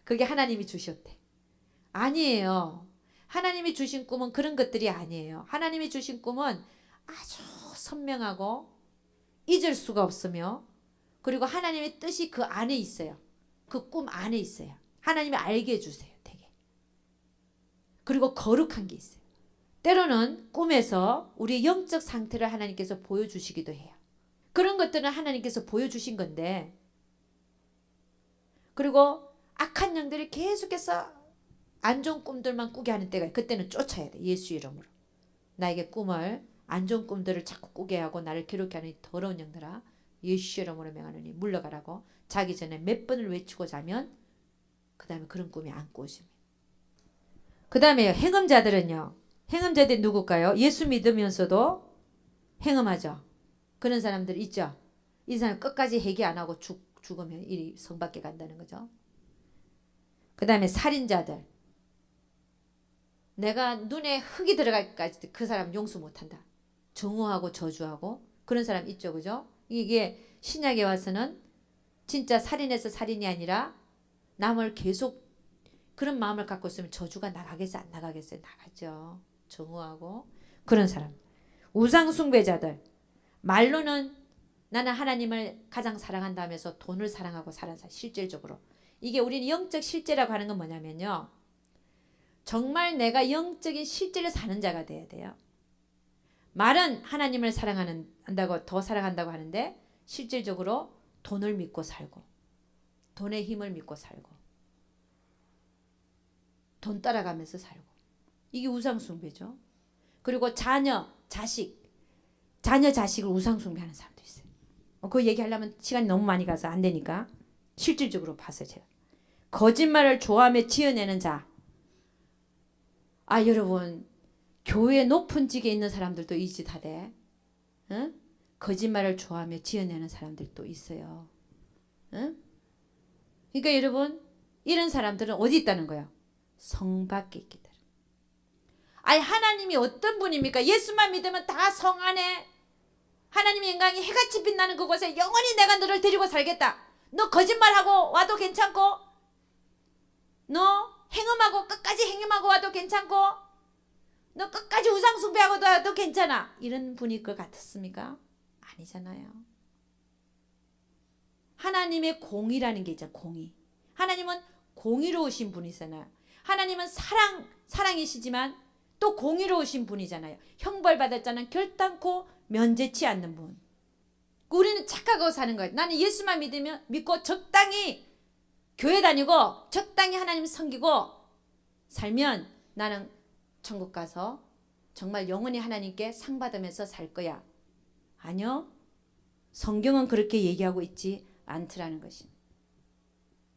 그게 하나님이 주셨대. 아니에요. 하나님이 주신 꿈은 그런 것들이 아니에요. 하나님이 주신 꿈은 아주 선명하고 잊을 수가 없으며 그리고 하나님의 뜻이 그 안에 있어요. 그 꿈 안에 있어요. 하나님이 알게 해주세요. 되게. 그리고 거룩한 게 있어요. 때로는 꿈에서 우리의 영적 상태를 하나님께서 보여주시기도 해요. 그런 것들은 하나님께서 보여주신 건데 그리고 악한 영들이 계속해서 안 좋은 꿈들만 꾸게 하는 때가 그때는 쫓아야 돼. 예수 이름으로. 나에게 꿈을 안 좋은 꿈들을 자꾸 꾸게 하고 나를 괴롭게 하는 더러운 영들아 예수 이름으로 명하노니 물러가라고 자기 전에 몇 번을 외치고 자면 그 다음에 그런 꿈이 안 꾸십니다. 그 다음에 행음자들은요. 행음자들이 누굴까요? 예수 믿으면서도 행음하죠. 그런 사람들 있죠. 이 사람 끝까지 회개 안 하고 죽으면 이 성 밖에 간다는 거죠. 그 다음에 살인자들. 내가 눈에 흙이 들어갈까지 그 사람 용서 못한다. 정오하고 저주하고 그런 사람 있죠. 그죠? 이게 신약에 와서는 진짜 살인해서 살인이 아니라 남을 계속 그런 마음을 갖고 있으면 저주가 나가겠어요? 안 나가겠어요? 나가죠. 정오하고 그런 사람. 우상숭배자들. 말로는 나는 하나님을 가장 사랑한다면서 돈을 사랑하고 사는 사람, 실질적으로. 이게 우리는 영적 실제라고 하는 건 뭐냐면요. 정말 내가 영적인 실제를 사는 자가 돼야 돼요. 말은 하나님을 사랑한다고 더 사랑한다고 하는데 실질적으로 돈을 믿고 살고 돈의 힘을 믿고 살고 돈 따라가면서 살고 이게 우상숭배죠. 그리고 자식을 우상숭배하는 사람도 있어요. 그 얘기하려면 시간이 너무 많이 가서 안 되니까 실질적으로 봐서 제가 거짓말을 좋아하며 지어내는 자. 여러분 교회 높은 직에 있는 사람들도 이 짓 하대. 응? 거짓말을 좋아하며 지어내는 사람들도 있어요. 응? 그러니까 여러분 이런 사람들은 어디 있다는 거예요? 성 밖에 있기 때문에. 하나님이 어떤 분입니까? 예수만 믿으면 다 성 안에 하나님의 영광이 해같이 빛나는 그곳에 영원히 내가 너를 데리고 살겠다. 너 거짓말하고 와도 괜찮고 너 행음하고 끝까지 행음하고 와도 괜찮고 너 끝까지 우상 숭배하고 와도 괜찮아. 이런 분일 것 같았습니까? 아니잖아요. 하나님의 공의라는 게 있잖아요. 공의. 하나님은 공의로우신 분이잖아요. 하나님은 사랑이시지만 또 공의로우신 분이잖아요. 형벌받았잖아요. 결단코 면제치 않는 분. 우리는 착각하고 사는 거예요. 나는 예수만 믿고 적당히 교회 다니고 적당히 하나님 섬기고 살면 나는 천국 가서 정말 영원히 하나님께 상 받으면서 살 거야. 아니요. 성경은 그렇게 얘기하고 있지 않더라는 것입니다.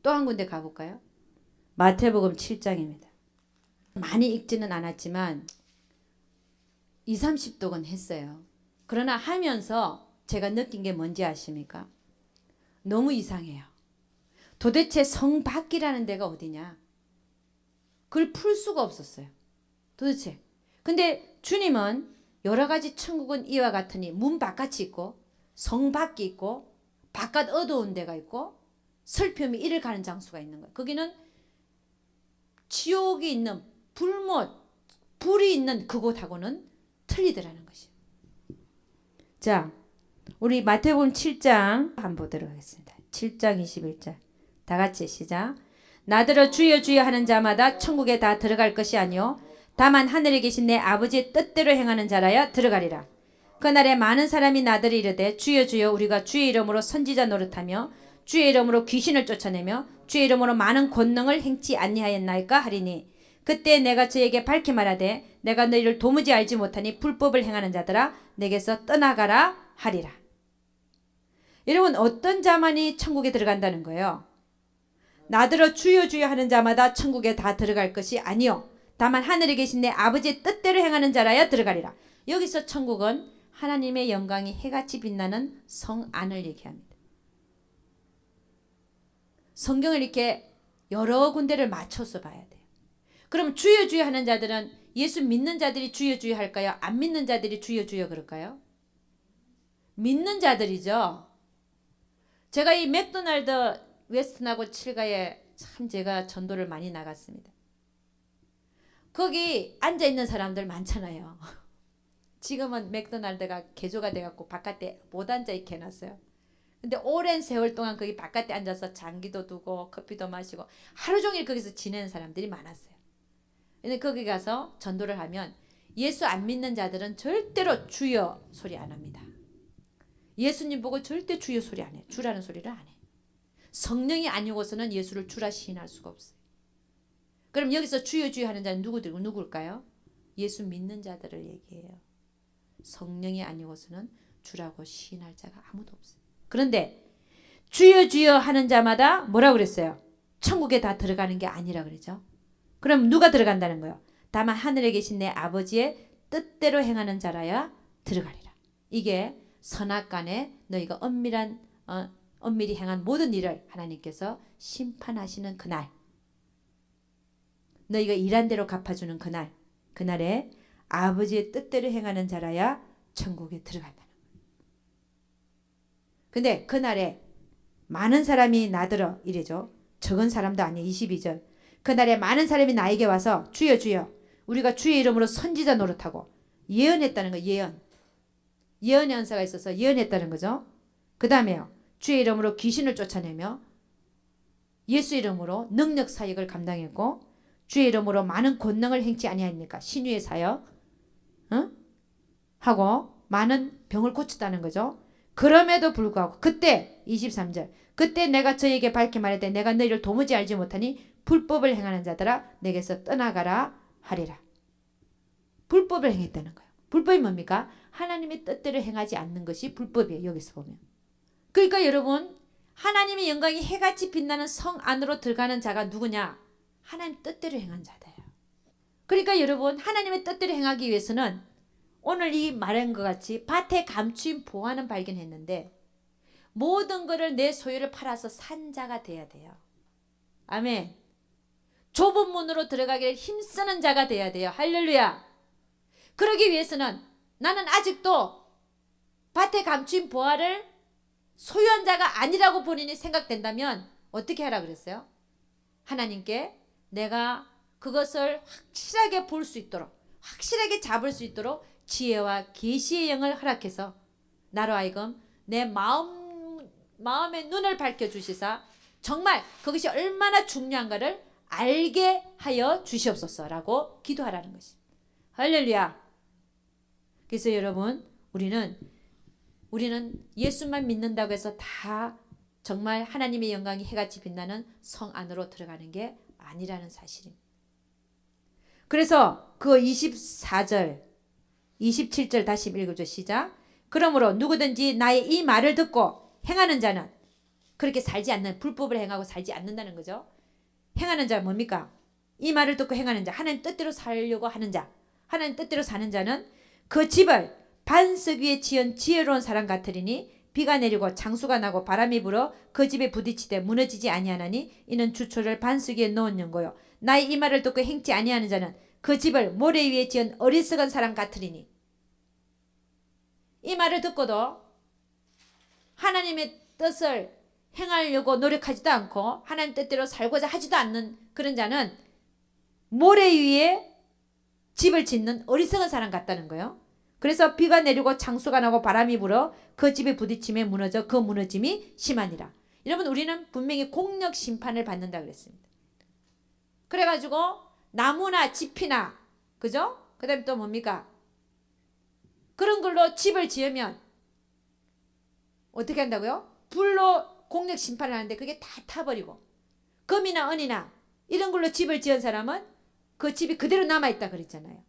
또 한 군데 가볼까요? 마태복음 7장입니다. 많이 읽지는 않았지만 20-30독은 했어요. 그러나 하면서 제가 느낀 게 뭔지 아십니까? 너무 이상해요. 도대체 성 밖이라는 데가 어디냐? 그걸 풀 수가 없었어요. 도대체. 근데 주님은 여러 가지 천국은 이와 같으니 문 바깥이 있고 성 밖이 있고 바깥 어두운 데가 있고 슬픔이 이를 가는 장소가 있는 거예요. 거기는 지옥이 있는 불이 있는 그곳하고는 틀리더라는 것이에요. 자, 우리 마태복음 7장 한번 보도록 하겠습니다. 7장 21절. 다 같이 시작. 나더러 주여 주여 하는 자마다 천국에 다 들어갈 것이 아니요 다만 하늘에 계신 내 아버지의 뜻대로 행하는 자라야 들어가리라. 그날에 많은 사람이 나더러 이르되 주여 주여 우리가 주의 이름으로 선지자 노릇하며 주의 이름으로 귀신을 쫓아내며 주의 이름으로 많은 권능을 행치 아니하였나이까 하리니 그때 내가 저에게 밝히 말하되 내가 너희를 도무지 알지 못하니 불법을 행하는 자들아 내게서 떠나가라 하리라. 여러분 어떤 자만이 천국에 들어간다는 거예요? 나더러 주여 주여 하는 자마다 천국에 다 들어갈 것이 아니요 다만 하늘에 계신 내 아버지의 뜻대로 행하는 자라야 들어가리라. 여기서 천국은 하나님의 영광이 해같이 빛나는 성 안을 얘기합니다. 성경을 이렇게 여러 군데를 맞춰서 봐야 돼요. 그럼 주여 주여 하는 자들은 예수 믿는 자들이 주여 주여 할까요? 안 믿는 자들이 주여 주여 그럴까요? 믿는 자들이죠. 제가 이 맥도날드 웨스턴하고 칠가에 참 제가 전도를 많이 나갔습니다. 거기 앉아있는 사람들 많잖아요. 지금은 맥도날드가 개조가 돼갖고 바깥에 못 앉아있게 해놨어요. 근데 오랜 세월 동안 거기 바깥에 앉아서 장기도 두고 커피도 마시고 하루 종일 거기서 지내는 사람들이 많았어요. 근데 거기 가서 전도를 하면 예수 안 믿는 자들은 절대로 주여 소리 안 합니다. 예수님 보고 절대 주여 소리 안 해요. 주라는 소리를 안 해요. 성령이 아니고서는 예수를 주라 시인할 수가 없어요. 그럼 여기서 주여 주여 하는 자는 누굴까요? 예수 믿는 자들을 얘기해요. 성령이 아니고서는 주라고 시인할 자가 아무도 없어요. 그런데 주여 주여 하는 자마다 뭐라고 그랬어요? 천국에 다 들어가는 게 아니라 그러죠. 그럼 누가 들어간다는 거예요? 다만 하늘에 계신 내 아버지의 뜻대로 행하는 자라야 들어가리라. 이게 선악간에 너희가 엄밀히 행한 모든 일을 하나님께서 심판하시는 그날, 너희가 일한 대로 갚아주는 그날에 아버지의 뜻대로 행하는 자라야 천국에 들어간다는 거예요. 근데 그날에 많은 사람이 나더러 이래죠. 적은 사람도 아니에요. 22절. 그날에 많은 사람이 나에게 와서 주여 주여 우리가 주의 이름으로 선지자 노릇하고 예언했다는 거예요. 예언 연사가 있어서 예언했다는 거죠. 그 다음에요. 주의 이름으로 귀신을 쫓아내며 예수 이름으로 능력 사역을 감당했고 주의 이름으로 많은 권능을 행치 아니하니까 신유의 사역 하고 많은 병을 고쳤다는 거죠. 그럼에도 불구하고 그때 23절 그때 내가 저에게 밝게 말했되 내가 너희를 도무지 알지 못하니 불법을 행하는 자들아 내게서 떠나가라 하리라. 불법을 행했다는 거예요. 불법이 뭡니까? 하나님의 뜻대로 행하지 않는 것이 불법이에요. 여기서 보면. 그러니까 여러분 하나님의 영광이 해같이 빛나는 성 안으로 들어가는 자가 누구냐? 하나님 뜻대로 행한 자다요. 그러니까 여러분 하나님의 뜻대로 행하기 위해서는 오늘 이 말한 것 같이 밭에 감추인 보화는 발견했는데 모든 것을 내 소유를 팔아서 산 자가 돼야 돼요. 아멘. 좁은 문으로 들어가기를 힘쓰는 자가 돼야 돼요. 할렐루야. 그러기 위해서는 나는 아직도 밭에 감추인 보화를 소유한 자가 아니라고 본인이 생각된다면 어떻게 하라 그랬어요? 하나님께 내가 그것을 확실하게 볼 수 있도록 확실하게 잡을 수 있도록 지혜와 계시의 영을 허락해서 나로 하여금 내 마음의 눈을 밝혀주시사 정말 그것이 얼마나 중요한가를 알게 하여 주시옵소서라고 기도하라는 것입니다. 할렐루야. 그래서 여러분 우리는 예수만 믿는다고 해서 다 정말 하나님의 영광이 해같이 빛나는 성 안으로 들어가는 게 아니라는 사실입니다. 그래서 그 24절 27절 다시 읽어줘. 시작. 그러므로 누구든지 나의 이 말을 듣고 행하는 자는 그렇게 살지 않는 불법을 행하고 살지 않는다는 거죠. 행하는 자 뭡니까? 이 말을 듣고 행하는 자 하나님 뜻대로 살려고 하는 자 하나님 뜻대로 사는 자는 그 집을 반석 위에 지은 지혜로운 사람 같으리니 비가 내리고 장수가 나고 바람이 불어 그 집에 부딪히되 무너지지 아니하나니 이는 주초를 반석 위에 놓은 연고요. 나의 이 말을 듣고 행치 아니하는 자는 그 집을 모래 위에 지은 어리석은 사람 같으리니 이 말을 듣고도 하나님의 뜻을 행하려고 노력하지도 않고 하나님 뜻대로 살고자 하지도 않는 그런 자는 모래 위에 집을 짓는 어리석은 사람 같다는 거예요. 그래서 비가 내리고 장수가 나고 바람이 불어 그 집에 부딪힘에 무너져 그 무너짐이 심하니라. 여러분 우리는 분명히 공력 심판을 받는다 그랬습니다. 그래가지고 나무나 집이나 그죠? 그 다음에 또 뭡니까? 그런 걸로 집을 지으면 어떻게 한다고요? 불로 공력 심판을 하는데 그게 다 타버리고 금이나 은이나 이런 걸로 집을 지은 사람은 그 집이 그대로 남아있다 그랬잖아요.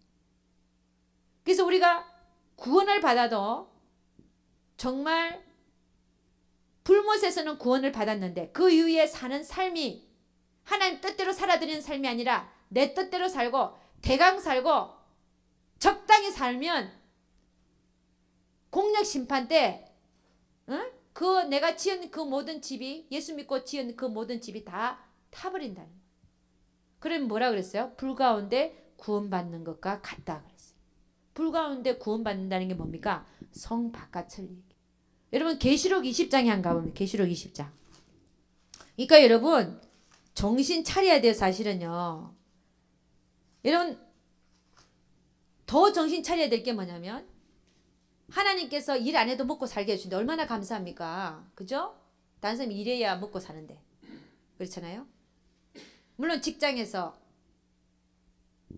그래서 우리가 구원을 받아도 정말 불못에서는 구원을 받았는데 그 이후에 사는 삶이 하나님 뜻대로 살아드리는 삶이 아니라 내 뜻대로 살고 대강 살고 적당히 살면 공력 심판 때 그 내가 지은 그 모든 집이 예수 믿고 지은 그 모든 집이 다 타버린다는 거예요. 그럼 뭐라 그랬어요? 불 가운데 구원받는 것과 같다 그랬어요. 불 가운데 구원받는다는 게 뭡니까? 성 바깥을 얘기. 여러분 계시록 20장에 한번 가보면 계시록 20장. 그러니까 여러분 정신 차려야 돼요. 사실은요. 여러분 더 정신 차려야 될 게 뭐냐면 하나님께서 일 안 해도 먹고 살게 해주는데 얼마나 감사합니까? 그죠? 다른 사람이 일해야 먹고 사는데 그렇잖아요. 물론 직장에서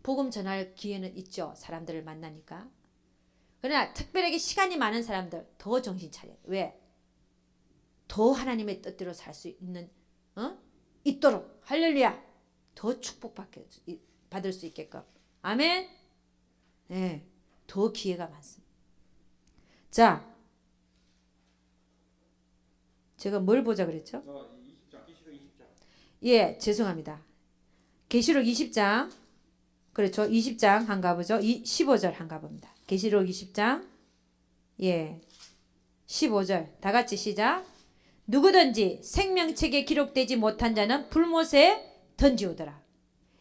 복음 전할 기회는 있죠. 사람들을 만나니까. 그러나 특별하게 시간이 많은 사람들 더 정신 차려요. 왜? 더 하나님의 뜻대로 살 수 있는 있도록 할렐루야 더 받을 수 있게끔 아멘. 네, 더 기회가 많습니다. 자, 제가 뭘 보자 그랬죠? 20장, 계시록 20장. 예, 죄송합니다. 계시록 20장 그렇죠. 20장 한 가보죠. 15절 한 가봅니다. 계시록 20장 예 15절 다 같이 시작. 누구든지 생명책에 기록되지 못한 자는 불못에 던지오더라.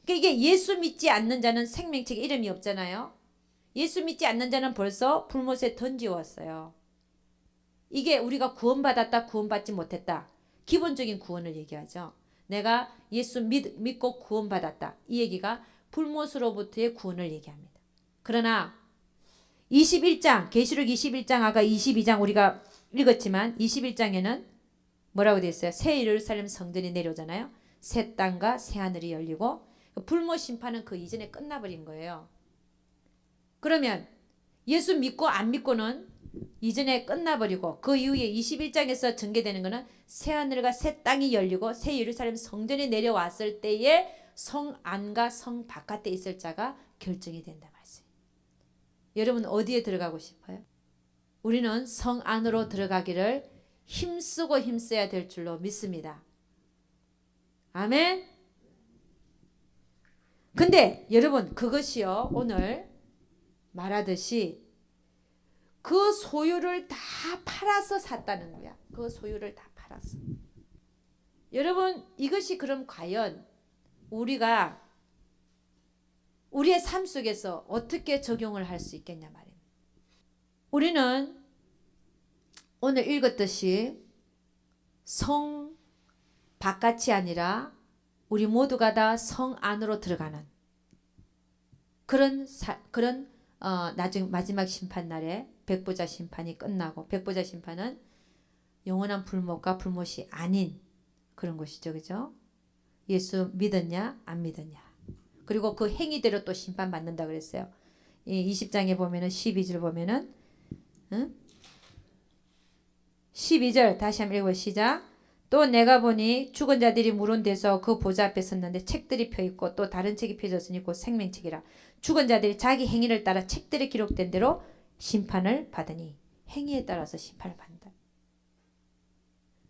그러니까 이게 예수 믿지 않는 자는 생명책에 이름이 없잖아요. 예수 믿지 않는 자는 벌써 불못에 던지웠어요. 이게 우리가 구원받았다 구원받지 못했다 기본적인 구원을 얘기하죠. 내가 예수 믿고 구원받았다 이 얘기가 불못으로부터의 구원을 얘기합니다. 그러나 21장 계시록 21장 아까 22장 우리가 읽었지만 21장에는 뭐라고 되어 있어요? 새 예루살렘 성전이 내려오잖아요. 새 땅과 새 하늘이 열리고 불모 심판은 그 이전에 끝나버린 거예요. 그러면 예수 믿고 안 믿고는 이전에 끝나버리고 그 이후에 21장에서 전개되는 것은 새 하늘과 새 땅이 열리고 새 예루살렘 성전이 내려왔을 때에 성 안과 성 바깥에 있을 자가 결정이 된다 말씀이에요. 여러분 어디에 들어가고 싶어요? 우리는 성 안으로 들어가기를 힘쓰고 힘써야 될 줄로 믿습니다. 아멘. 근데 여러분 그것이요 오늘 말하듯이 그 소유를 다 팔아서 샀다는 거야. 그 소유를 다 팔았어. 여러분 이것이 그럼 과연 우리가 우리의 삶 속에서 어떻게 적용을 할 수 있겠냐 말입니다. 우리는 오늘 읽었듯이 성 바깥이 아니라 우리 모두가 다 성 안으로 들어가는 그런 나중 마지막 심판 날에 백보자 심판이 끝나고 백보자 심판은 영원한 불못과 불못이 아닌 그런 것이죠. 그죠? 예수 믿었냐 안 믿었냐. 그리고 그 행위대로 또 심판받는다 그랬어요. 이 20장에 보면은 12절 보면은 12절 다시 한번 읽어 시작. 또 내가 보니 죽은 자들이 물은 데서 그 보좌 앞에 섰는데 책들이 펴있고 또 다른 책이 펴졌으니 곧 생명책이라. 죽은 자들이 자기 행위를 따라 책들에 기록된 대로 심판을 받으니 행위에 따라서 심판을 받는다.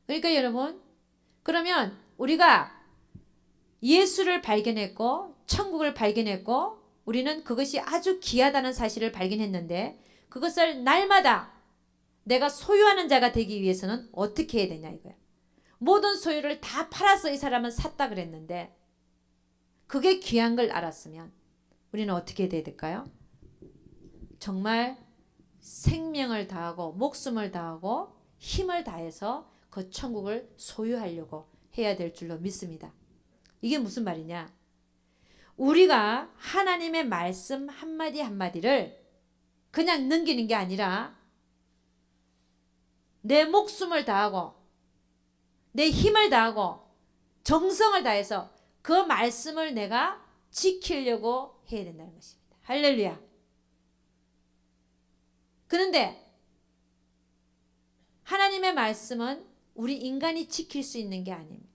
그러니까 여러분 그러면 우리가 예수를 발견했고 천국을 발견했고 우리는 그것이 아주 귀하다는 사실을 발견했는데 그것을 날마다 내가 소유하는 자가 되기 위해서는 어떻게 해야 되냐 이거야. 모든 소유를 다 팔아서 이 사람은 샀다 그랬는데 그게 귀한 걸 알았으면 우리는 어떻게 해야 될까요? 정말 생명을 다하고 목숨을 다하고 힘을 다해서 그 천국을 소유하려고 해야 될 줄로 믿습니다. 이게 무슨 말이냐? 우리가 하나님의 말씀 한마디 한마디를 그냥 넘기는 게 아니라 내 목숨을 다하고 내 힘을 다하고 정성을 다해서 그 말씀을 내가 지키려고 해야 된다는 것입니다. 할렐루야. 그런데 하나님의 말씀은 우리 인간이 지킬 수 있는 게 아닙니다.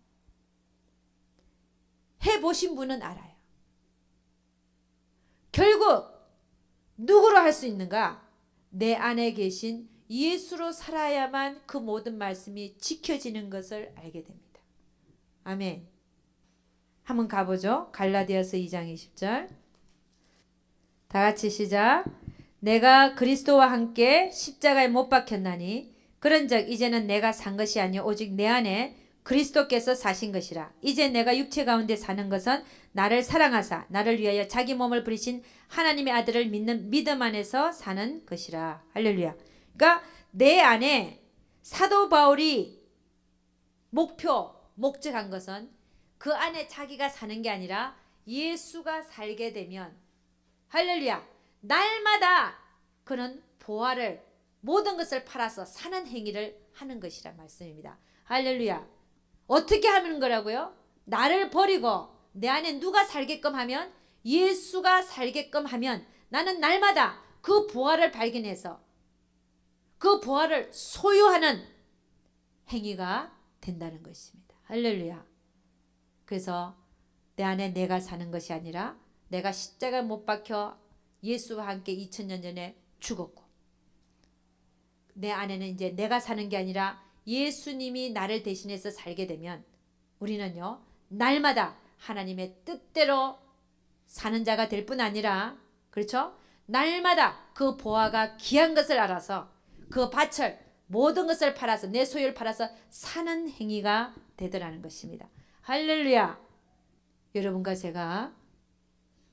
해보신 분은 알아요. 결국 누구로 할 수 있는가? 내 안에 계신 예수로 살아야만 그 모든 말씀이 지켜지는 것을 알게 됩니다. 아멘. 한번 가보죠. 갈라디아서 2장 20절. 다 같이 시작. 내가 그리스도와 함께 십자가에 못 박혔나니 그런즉 이제는 내가 산 것이 아니요 오직 내 안에 그리스도께서 사신 것이라. 이제 내가 육체 가운데 사는 것은 나를 사랑하사 나를 위하여 자기 몸을 부리신 하나님의 아들을 믿는 믿음 안에서 사는 것이라. 할렐루야. 그러니까 내 안에 사도 바울이 목적한 것은 그 안에 자기가 사는 게 아니라 예수가 살게 되면 할렐루야. 날마다 그는 보화를 모든 것을 팔아서 사는 행위를 하는 것이란 말씀입니다. 할렐루야. 어떻게 하는 거라고요? 나를 버리고 내 안에 누가 살게끔 하면 예수가 살게끔 하면 나는 날마다 그 보화를 발견해서 그 보화를 소유하는 행위가 된다는 것입니다. 할렐루야. 그래서 내 안에 내가 사는 것이 아니라 내가 십자가에 못 박혀 예수와 함께 2000년 전에 죽었고 내 안에는 이제 내가 사는 게 아니라 예수님이 나를 대신해서 살게 되면 우리는요 날마다 하나님의 뜻대로 사는 자가 될 뿐 아니라 그렇죠? 날마다 그 보화가 귀한 것을 알아서 그 밭을 모든 것을 팔아서 내 소유를 팔아서 사는 행위가 되더라는 것입니다. 할렐루야. 여러분과 제가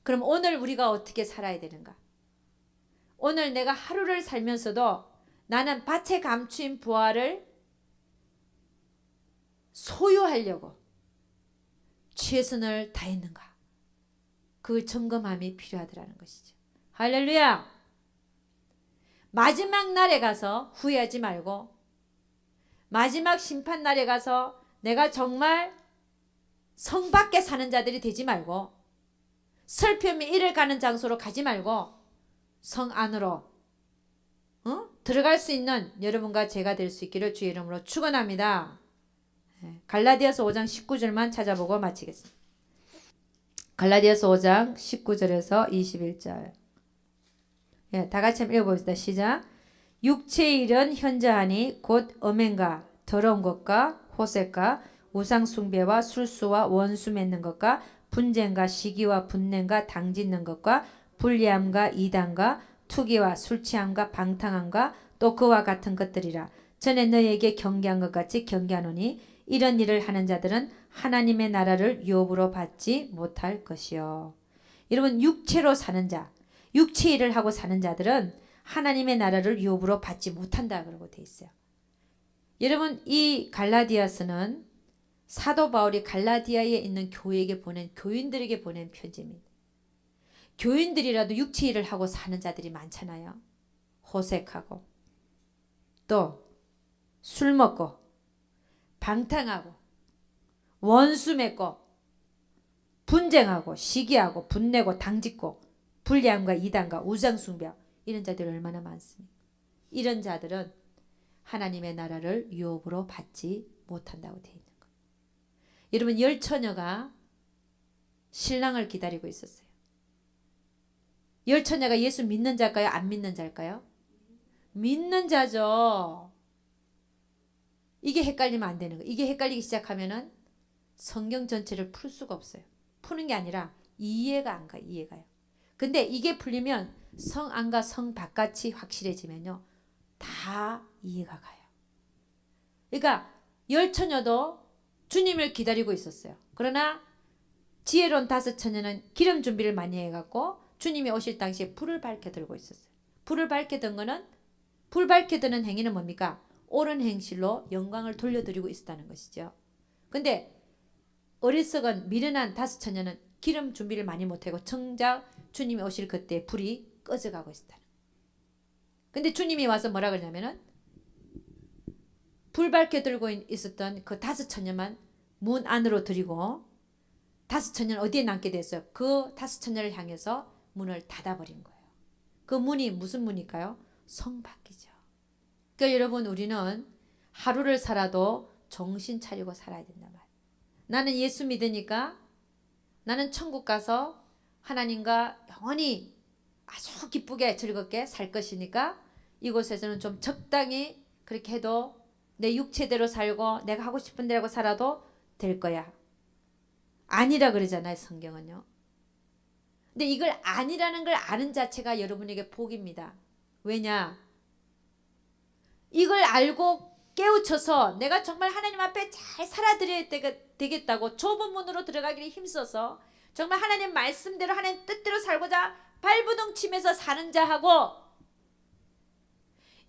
그럼 오늘 우리가 어떻게 살아야 되는가? 오늘 내가 하루를 살면서도 나는 밭에 감추인 보화를 소유하려고 최선을 다했는가? 그 점검함이 필요하더라는 것이죠. 할렐루야. 마지막 날에 가서 후회하지 말고 마지막 심판날에 가서 내가 정말 성 밖에 사는 자들이 되지 말고 슬픔이 이를 가는 장소로 가지 말고 성 안으로 들어갈 수 있는 여러분과 제가 될 수 있기를 주의 이름으로 축원합니다. 갈라디아서 5장 19절만 찾아보고 마치겠습니다. 갈라디아서 5장 19절에서 21절. 다 같이 한번 읽어봅시다. 시작. 육체의 일은 현저하니 곧 음행과 더러운 것과 호색과 우상 숭배와 술수와 원수 맺는 것과 분쟁과 시기와 분냄과 당짓는 것과 불리함과 이단과 투기와 술취함과 방탕함과 또 그와 같은 것들이라. 전에 너희에게 경계한 것 같이 경계하노니 이런 일을 하는 자들은 하나님의 나라를 유업으로 받지 못할 것이요. 여러분, 육체로 사는 자, 육체 일을 하고 사는 자들은 하나님의 나라를 유업으로 받지 못한다 그러고 돼 있어요. 여러분, 이 갈라디아서는 사도 바울이 갈라디아에 있는 교회에게 보낸, 교인들에게 보낸 편지입니다. 교인들이라도 육체 일을 하고 사는 자들이 많잖아요. 호색하고 또 술 먹고 방탕하고 원수 맺고 분쟁하고 시기하고 분내고 당짓고 불리함과 이단과 우상숭배, 이런 자들이 얼마나 많습니까? 이런 자들은 하나님의 나라를 유업으로 받지 못한다고 되어 있는 거예요. 여러분, 열 처녀가 신랑을 기다리고 있었어요. 열 처녀가 예수 믿는 자일까요? 안 믿는 자일까요? 믿는 자죠. 이게 헷갈리면 안 되는 거예요. 이게 헷갈리기 시작하면은 성경 전체를 풀 수가 없어요. 푸는 게 아니라 이해가 안 가요. 이해가요. 근데 이게 풀리면 성 안과 성 바깥이 확실해지면요, 다 이해가 가요. 그러니까 열 처녀도 주님을 기다리고 있었어요. 그러나 지혜로운 다섯 처녀는 기름 준비를 많이 해갖고 주님이 오실 당시에 불을 밝혀 들고 있었어요. 불을 밝혀 든 거는, 불 밝혀 드는 행위는 뭡니까? 옳은 행실로 영광을 돌려드리고 있었다는 것이죠. 근데 어리석은 미련한 다섯 처녀는 기름 준비를 많이 못하고 정작 주님이 오실 그때 불이 꺼져가고 있었다는. 근데 주님이 와서 뭐라 그러냐면은 불 밝혀 들고 있었던 그 다섯 처녀만 문 안으로 들이고 다섯 처녀는 어디에 남게 됐어요? 그 다섯 처녀를 향해서 문을 닫아버린 거예요. 그 문이 무슨 문일까요? 성 밖이죠. 그러니까 여러분, 우리는 하루를 살아도 정신 차리고 살아야 된단 말이에요. 나는 예수 믿으니까 나는 천국 가서 하나님과 영원히 아주 기쁘게 즐겁게 살 것이니까 이곳에서는 좀 적당히 그렇게 해도 내 육체대로 살고 내가 하고 싶은 대로 살아도 될 거야. 아니라 그러잖아요, 성경은요. 근데 이걸 아니라는 걸 아는 자체가 여러분에게 복입니다. 왜냐? 이걸 알고 깨우쳐서 내가 정말 하나님 앞에 잘 살아드려야 되겠다고 좁은 문으로 들어가기를 힘써서 정말 하나님 말씀대로 하나님 뜻대로 살고자 발부둥 치면서 사는 자하고,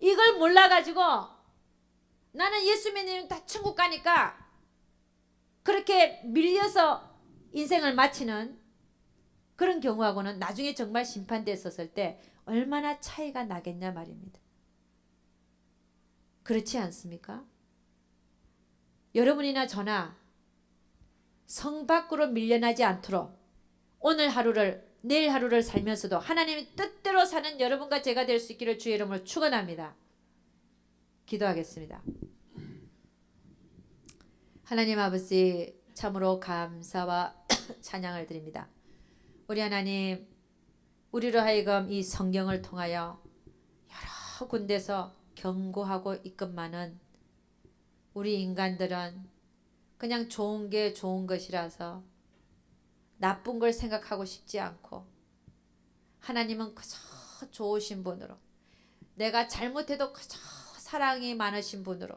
이걸 몰라가지고 나는 예수 믿으면 다 천국 가니까 그렇게 밀려서 인생을 마치는 그런 경우하고는 나중에 정말 심판대에 섰을 때 얼마나 차이가 나겠냐 말입니다. 그렇지 않습니까? 여러분이나 저나 성 밖으로 밀려나지 않도록 오늘 하루를, 내일 하루를 살면서도 하나님의 뜻대로 사는 여러분과 제가 될 수 있기를 주의 이름으로 축원합니다. 기도하겠습니다. 하나님 아버지, 참으로 감사와 찬양을 드립니다. 우리 하나님, 우리로 하여금 이 성경을 통하여 여러 군데서 경고하고 있건만은 우리 인간들은 그냥 좋은 게 좋은 것이라서 나쁜 걸 생각하고 싶지 않고, 하나님은 그저 좋으신 분으로, 내가 잘못해도 그저 사랑이 많으신 분으로,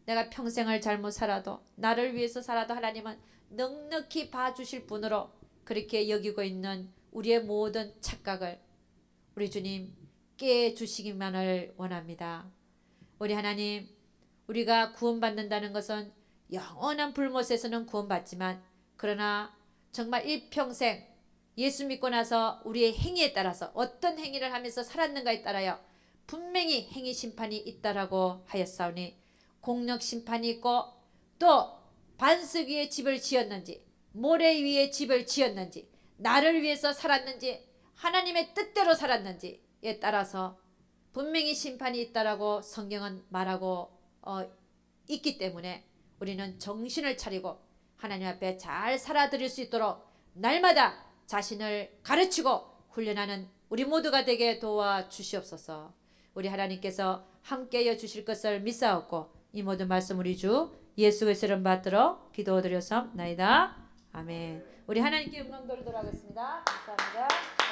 내가 평생을 잘못 살아도 나를 위해서 살아도 하나님은 넉넉히 봐주실 분으로 그렇게 여기고 있는 우리의 모든 착각을 우리 주님 깨주시기만을 원합니다. 우리 하나님, 우리가 구원받는다는 것은 영원한 불못에서는 구원받지만, 그러나 정말 일평생 예수 믿고 나서 우리의 행위에 따라서 어떤 행위를 하면서 살았는가에 따라요 분명히 행위 심판이 있다라고 하였사오니 공력 심판이 있고 또 반석 위에 집을 지었는지 모래 위에 집을 지었는지 나를 위해서 살았는지 하나님의 뜻대로 살았는지에 따라서 분명히 심판이 있다라고 성경은 말하고 있기 때문에 우리는 정신을 차리고 하나님 앞에 잘 살아드릴 수 있도록 날마다 자신을 가르치고 훈련하는 우리 모두가 되게 도와주시옵소서. 우리 하나님께서 함께하여 주실 것을 믿사옵고 이 모든 말씀 우리 주 예수 그리스도를 받들어 기도드렸사옵나이다. 아멘. 우리 하나님께 영광 돌리도록 하겠습니다. 감사합니다.